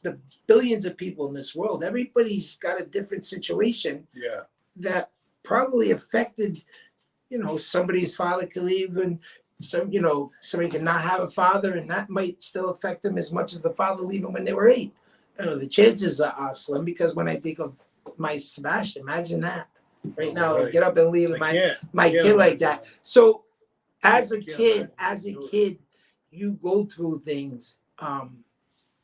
the billions of people in this world. Everybody's got a different situation Yeah. that probably affected, you know, somebody's father could leave, and somebody could not have a father, and that might still affect them as much as the father leaving when they were 8. You know, the chances are slim, because when I think of my Sebastian, imagine that right now, Right. get up and leave I my can't kid like that. So as a I can't kid, imagine you go through things.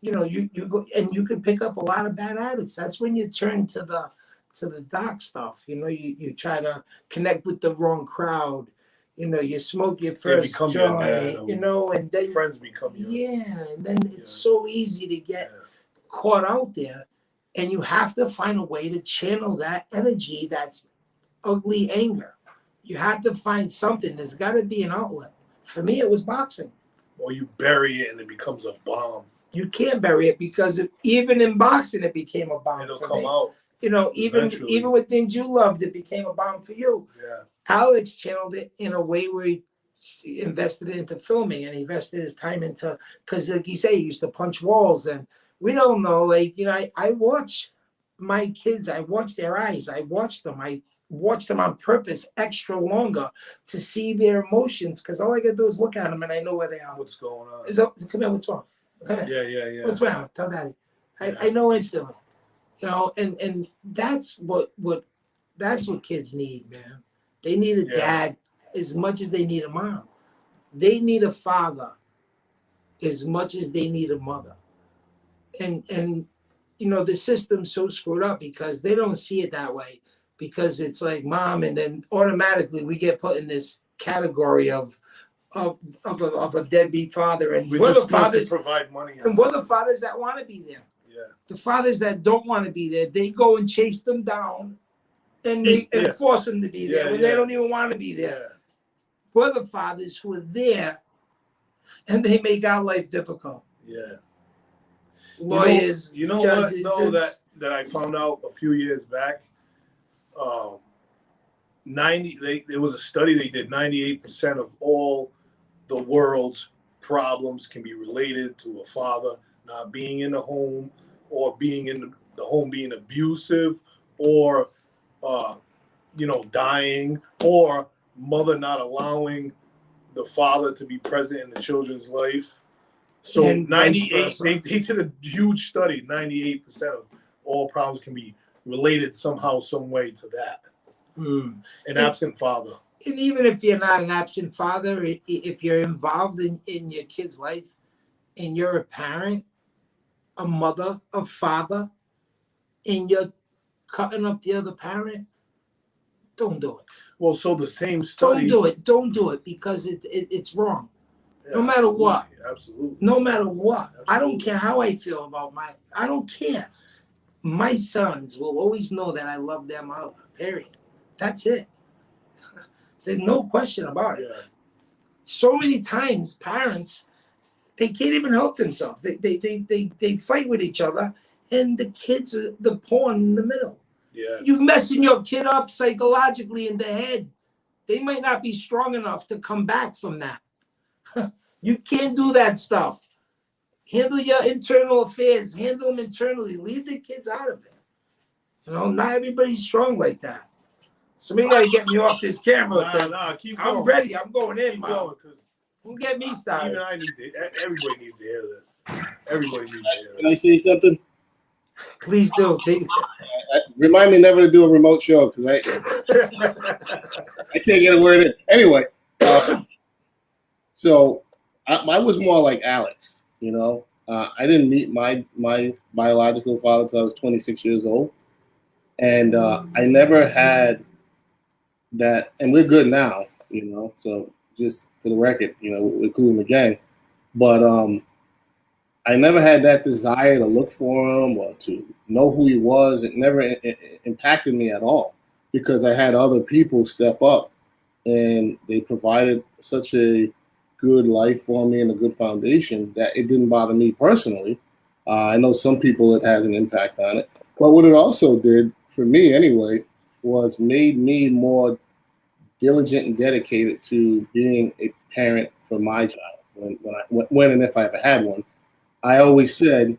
You know, you go and you can pick up a lot of bad habits. That's when you turn to the dark stuff. You know, you try to connect with the wrong crowd. You know, you smoke your first become your joint. dad, You know, and then Friends become your and then it's so easy to get caught out there, and you have to find a way to channel that energy, that's ugly anger. You have to find something. There's got to be an outlet. For me, it was boxing. Or you bury it and it becomes a bomb. You can't bury it, because even in boxing, it became a bomb. It'll for come me. out. You know, eventually. even with things you loved, it became a bomb for you. Yeah. Alex channeled it in a way where he invested it into filming, and he invested his time into, because like you say, he used to punch walls, and we don't know, like, you know, I watch my kids, I watch their eyes, I watch them on purpose extra longer to see their emotions, because all I gotta do is look at them and I know where they are. What's going on? Come here, what's wrong? Come here. Yeah. What's wrong? Tell daddy. I know instantly. You know, and that's what kids need, man. They need a dad as much as they need a mom. They need a father as much as they need a mother. And you know, the system's so screwed up because they don't see it that way, because it's like mom, and then automatically we get put in this category of a deadbeat father, and We're we're just the supposed fathers, to provide money. and we're the fathers that want to be there. Yeah. The fathers that don't want to be there, they go and chase them down, and they Yeah. force them to be there when they Yeah. don't even want to be there. Yeah. We're the fathers who are there, and they make our life difficult. Yeah. Lawyers, You know judges, what? No, that I found out a few years back. 90. There was a study they did. 98% of all the world's problems can be related to a father not being in the home, or being in the home being abusive, or dying, or mother not allowing the father to be present in the children's life. So And vice 98, versa. they did a huge study. 98% of all problems can be related somehow, some way to that. An absent father. And even if you're not an absent father, if you're involved in your kid's life and you're a parent, a mother, a father, and you're cutting up the other parent, don't do it. Well, so the same study. Don't do it because it's wrong. Yeah, No matter what. Absolutely. No matter what. Absolutely. I don't care how I feel about I don't care. My sons will always know that I love their mother, period. That's it. There's no question about it. Yeah. So many times parents, they can't even help themselves. They fight with each other and the kids are the pawn in the middle. Yeah. You're messing your kid up psychologically in the head. They might not be strong enough to come back from that. You can't do that stuff. Handle your internal affairs. Handle them internally. Leave the kids out of it. You know, not everybody's strong like that. Somebody got to get me off this camera. Nah, keep going. I'm ready. I'm going in, Keep man. going, because Don't get me started. even I need to. Everybody needs to hear this. Everybody needs to hear Can I say something? Please do. Remind me never to do a remote show because I can't get a word in. Anyway, so I was more like Alex. You know, I didn't meet my biological father until I was 26 years old, and I never had that. And we're good now, you know. So just for the record, you know, we're cool in the gang, but I never had that desire to look for him or to know who he was. It never impacted me at all because I had other people step up and they provided such a good life for me and a good foundation that it didn't bother me personally. I know some people it has an impact on it, but what it also did for me anyway was made me more diligent and dedicated to being a parent for my child when and if I ever had one. I always said,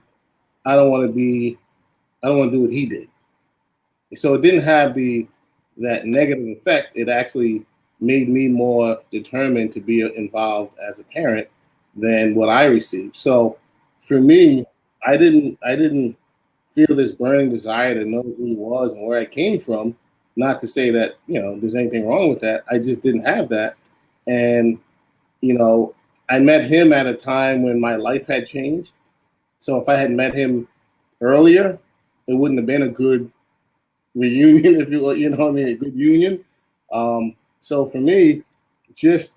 I don't want to do what he did. So it didn't have that negative effect. It actually made me more determined to be involved as a parent than what I received. So for me, I didn't feel this burning desire to know who he was and where I came from. Not to say that, you know, there's anything wrong with that. I just didn't have that. And, you know, I met him at a time when my life had changed. So if I had met him earlier, it wouldn't have been a good reunion, if you know what I mean, a good union. So for me, just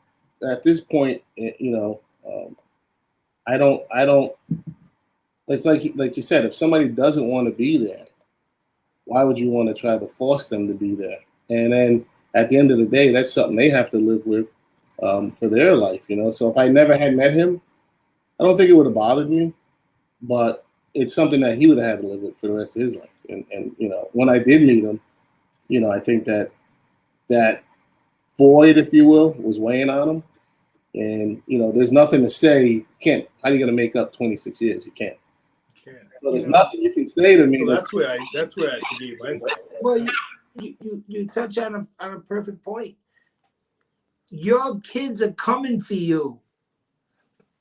at this point, you know, I don't. It's like you said, if somebody doesn't want to be there, why would you want to try to force them to be there? And then at the end of the day, that's something they have to live with for their life, you know. So if I never had met him, I don't think it would have bothered me, but it's something that he would have had to live with for the rest of his life. And you know, when I did meet him, you know, I think that void, if you will, was weighing on him. And you know, there's nothing to say. How are you going to make up 26 years? You can't. So there's nothing you can say to me. So that's where I forgave my father. Well, you touch on a perfect point. Your kids are coming for you.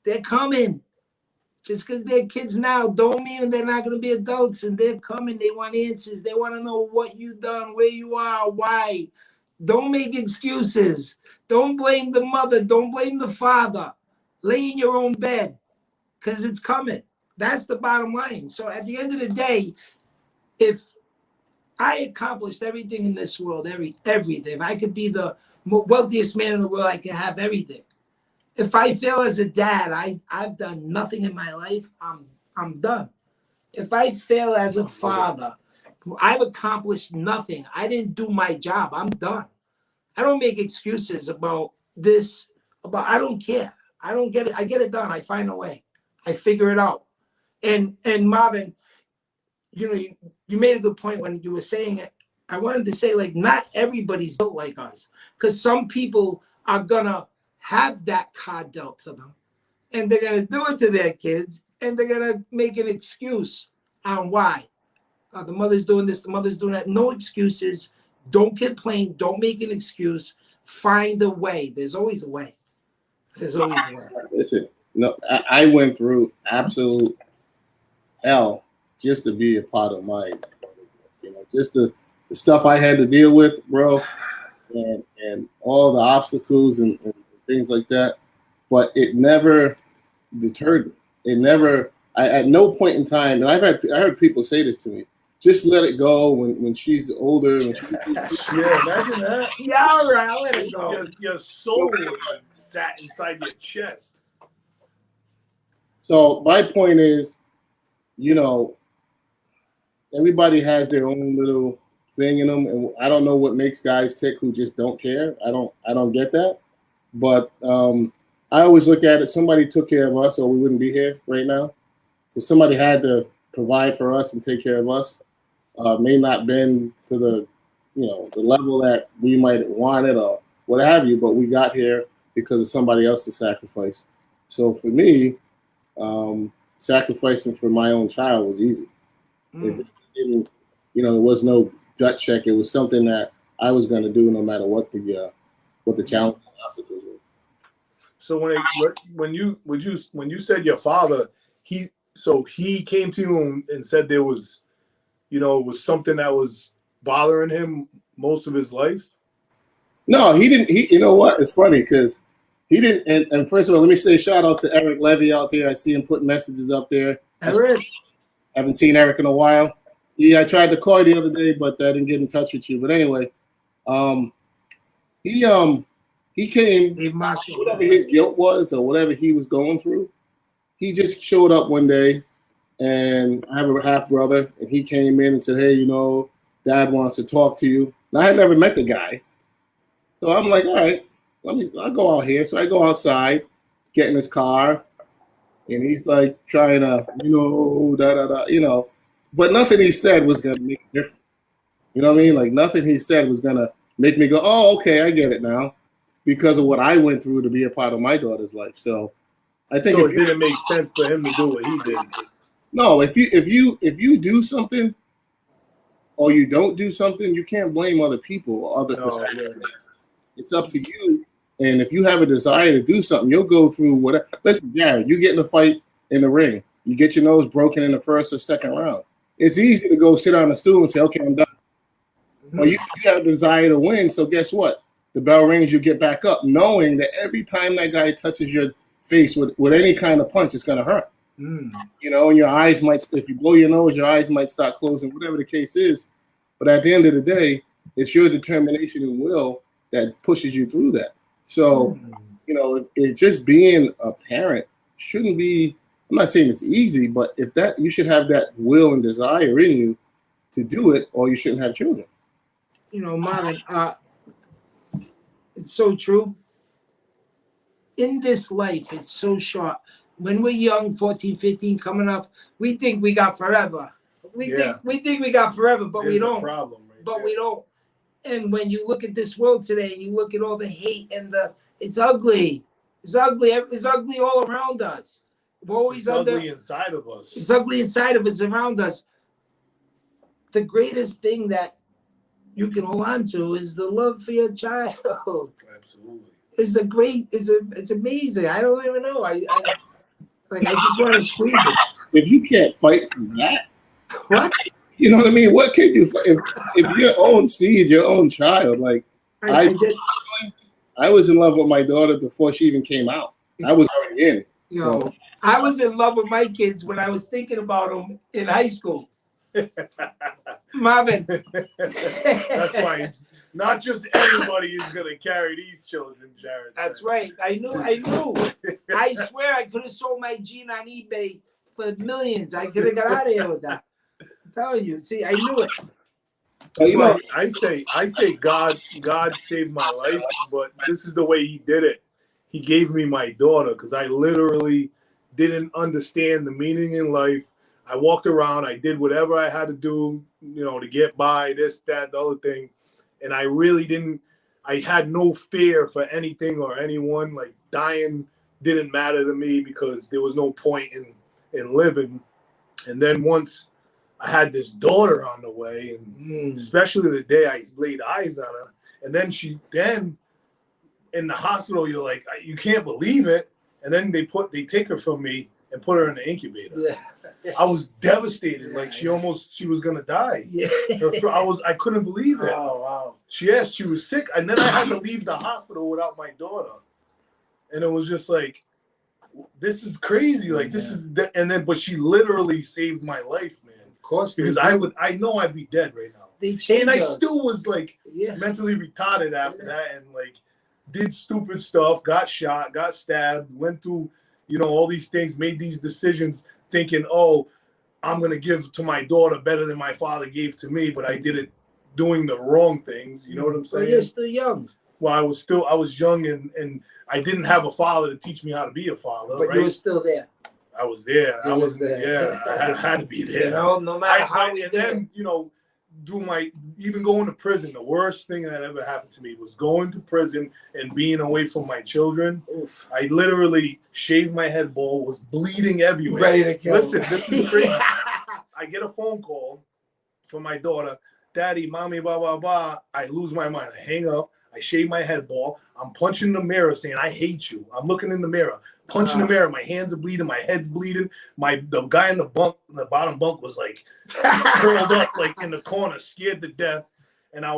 They're coming. Just because they're kids now don't mean they're not going to be adults, and they're coming. They want answers. They want to know what you've done, where you are, why. Don't make excuses. Don't blame the mother. Don't blame the father. Lay in your own bed because it's coming. That's the bottom line. So at the end of the day, if I accomplished everything in this world, everything, if I could be the wealthiest man in the world, I could have everything. If I fail as a dad, I've done nothing in my life. I'm done. If I fail as a father, I've accomplished nothing. I didn't do my job. I'm done. I don't make excuses about this. I don't care. I don't get it. I get it done. I find a way. I figure it out. And Marvin, you know, you made a good point when you were saying it. I wanted to say, like, not everybody's built like us, because some people are gonna have that card dealt to them, and they're gonna do it to their kids, and they're gonna make an excuse on why. The mother's doing this, the mother's doing that. No excuses. Don't complain. Don't make an excuse. Find a way. There's always a way. There's always a way. Listen, No, I went through absolute hell just to be a part of my, just the stuff I had to deal with, bro, and all the obstacles and things like that. But it never deterred me. It never. At no point in time, and I heard people say this to me. Just let it go when she's older. When Yeah, imagine that. Yeah, all right, I'll let it go. Your soul sat inside your chest. So my point is, everybody has their own little thing in them, and I don't know what makes guys tick who just don't care. I don't get that. But I always look at it. Somebody took care of us, or we wouldn't be here right now. So somebody had to provide for us and take care of us. May not been to the level that we might have wanted or what have you, but we got here because of somebody else's sacrifice. So for me, sacrificing for my own child was easy. It didn't, there was no gut check. It was something that I was going to do no matter what the challenge and obstacles were. So when you said your father, he came to you and said there was, was something that was bothering him most of his life? No, he didn't. You know what? It's funny because he didn't. And first of all, let me say shout out to Eric Levy out there. I see him putting messages up there. Eric. Haven't seen Eric in a while. Yeah, I tried to call you the other day, but I didn't get in touch with you. But anyway, he came, whatever his guilt was or whatever he was going through. He just showed up one day, and I have a half brother, and he came in and said, "Hey, Dad wants to talk to you." Now, I had never met the guy, so I'm like, "All right, I'll go out here." So I go outside, get in his car, and he's like trying to, but nothing he said was gonna make a difference. You know what I mean? Like nothing he said was gonna make me go, "Oh, okay, I get it now," because of what I went through to be a part of my daughter's life. So I think it didn't make sense for him to do what he did. No, if you do something or you don't do something, you can't blame other people or other circumstances. It's up to you. And if you have a desire to do something, you'll go through whatever. Listen, Jared, you get in a fight in the ring. You get your nose broken in the first or second round. It's easy to go sit on a stool and say, "Okay, I'm done." Well, you have a desire to win, so guess what? The bell rings, you get back up, knowing that every time that guy touches your face with any kind of punch, it's going to hurt. And your eyes might, if you blow your nose, your eyes might start closing, whatever the case is. But at the end of the day, it's your determination and will that pushes you through that. So, it just being a parent shouldn't be, I'm not saying it's easy, but if that, you should have that will and desire in you to do it, or you shouldn't have children. Marvin, it's so true. In this life, it's so short. When we're young, 14, 15, coming up, we think we got forever. We think we got forever, but we don't. We don't. And when you look at this world today, and you look at all the hate and it's ugly. It's ugly. It's ugly all around us. We're always ugly inside of us. It's ugly inside of us, around us. The greatest thing that you can hold on to is the love for your child. Absolutely. It's amazing. I don't even know. I just want to squeeze it. If you can't fight for that, what? You know what I mean? What can you fight? If your own seed, your own child, like I was in love with my daughter before she even came out. I was already in. So. I was in love with my kids when I was thinking about them in high school. Marvin. That's why not just everybody is going to carry these children, Jared. That's right. I knew. I swear I could have sold my gene on eBay for millions. I could have got out of here with that. I'm telling you. See, I knew it. Well, I say God saved my life, but this is the way he did it. He gave me my daughter because I literally didn't understand the meaning in life. I walked around, I did whatever I had to do, to get by, this, that, the other thing. And I really didn't, I had no fear for anything or anyone. Like dying didn't matter to me because there was no point in living. And then once I had this daughter on the way, and especially the day I laid eyes on her, and then in the hospital, you're like, you can't believe it. and then they take her from me and put her in the incubator. Yeah. I was devastated. Like she was gonna die. Yeah. I couldn't believe it. Oh wow. She was sick, and then I had to leave the hospital without my daughter, and it was just like, this is crazy. Like this is, but she literally saved my life, man. Of course, Because I know I'd be dead right now. they changed And I us. still was like mentally retarded after that, and like did stupid stuff, got shot, got stabbed, went through, all these things, made these decisions thinking, oh, I'm gonna give to my daughter better than my father gave to me, but I did it doing the wrong things. You know what I'm So saying? you're still young. Well, I was young and I didn't have a father to teach me how to be a father. But right? you were still there. I was there. You I was was there. Yeah, I had to be there. No matter how we and did. then even going to prison. The worst thing that ever happened to me was going to prison and being away from my children. Oof. I literally shaved my head bald, was bleeding everywhere. Ready to kill. Listen, this is crazy. I get a phone call from my daughter, Daddy, Mommy, blah blah blah. I lose my mind. I hang up. I shave my head bald. I'm punching the mirror, saying, "I hate you." I'm looking in the mirror, punching the mirror. My hands are bleeding. My head's bleeding. The guy in the bottom bunk was like curled up, like in the corner, scared to death. And I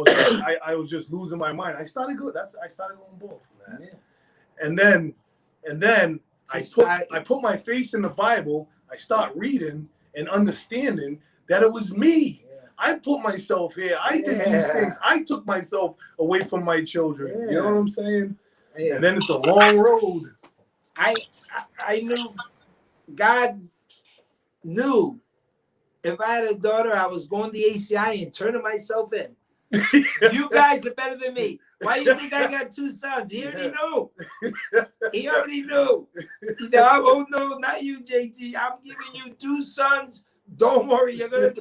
was just losing my mind. I started going bald from that. Yeah. And then I put my face in the Bible. I start reading and understanding that it was me. I put myself here. I did these things. I took myself away from my children. You know what I'm saying? Yeah. And then it's a long road. I knew God knew if I had a daughter, I was going to the ACI and turning myself in. You guys are better than me. Why do you think I got 2 sons? He already knew. He already knew. He said, "Oh no, not you, JT. I'm giving you 2 sons. Don't worry, you're gonna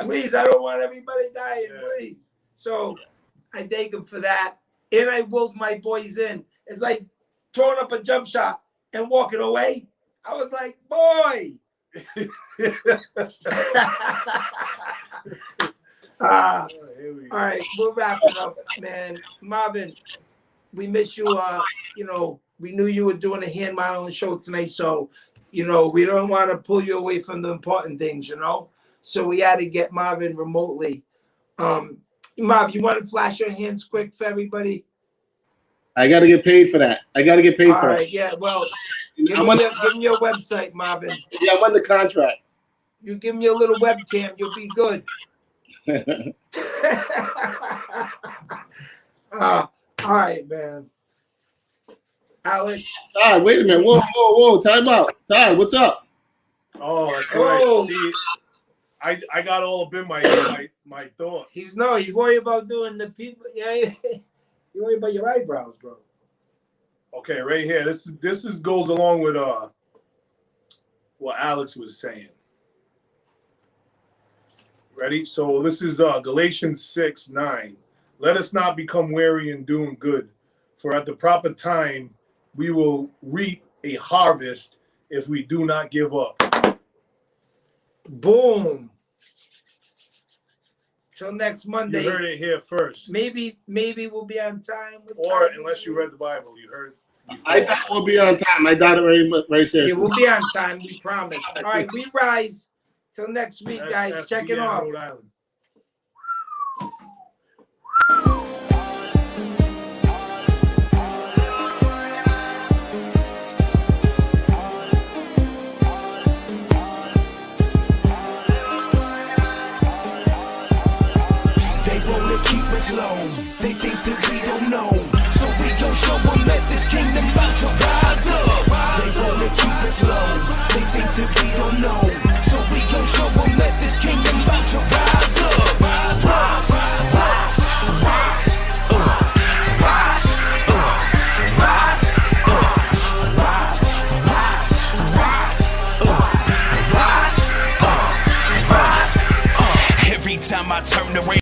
please. I don't want everybody dying, please." So I thank him for that, and I willed my boys in. It's like throwing up a jump shot and walking away. I was like, boy. All right, we're wrapping up, man. Marvin, we miss you. We knew you were doing a hand modeling show tonight, so we don't want to pull you away from the important things, So we had to get Marvin remotely. Marv, you want to flash your hands quick for everybody? I got to get paid for that. All right, yeah. Well, give me your website, Marvin. Yeah, I'm under contract. You give me a little webcam, you'll be good. All right, man. Alex. Todd, wait a minute. Whoa. Time out. Todd, what's up? Oh, that's right. See, I got all up in my thoughts. He's worried about doing the people. Yeah, you worried about your eyebrows, bro. Okay, right here. This goes along with what Alex was saying. Ready? So this is Galatians 6:9. Let us not become weary in doing good, for at the proper time we will reap a harvest if we do not give up. Boom. Till next Monday. You heard it here first. Maybe we'll be on time. Or unless you read the Bible, you heard. I thought we'll be on time. I doubt it very seriously. Yeah, we'll be on time. We promise. All right, we rise. Till next week, guys. Check it off. Rhode Island. Low. They think that we don't know, so we gon' show them that this kingdom about to rise up. They wanna keep us low. They think that we don't know, so we gon' show them that this kingdom about to rise up. Rise, rise, rise, rise, rise, rise, rise, rise, rise, rise, rise. Every time I turn the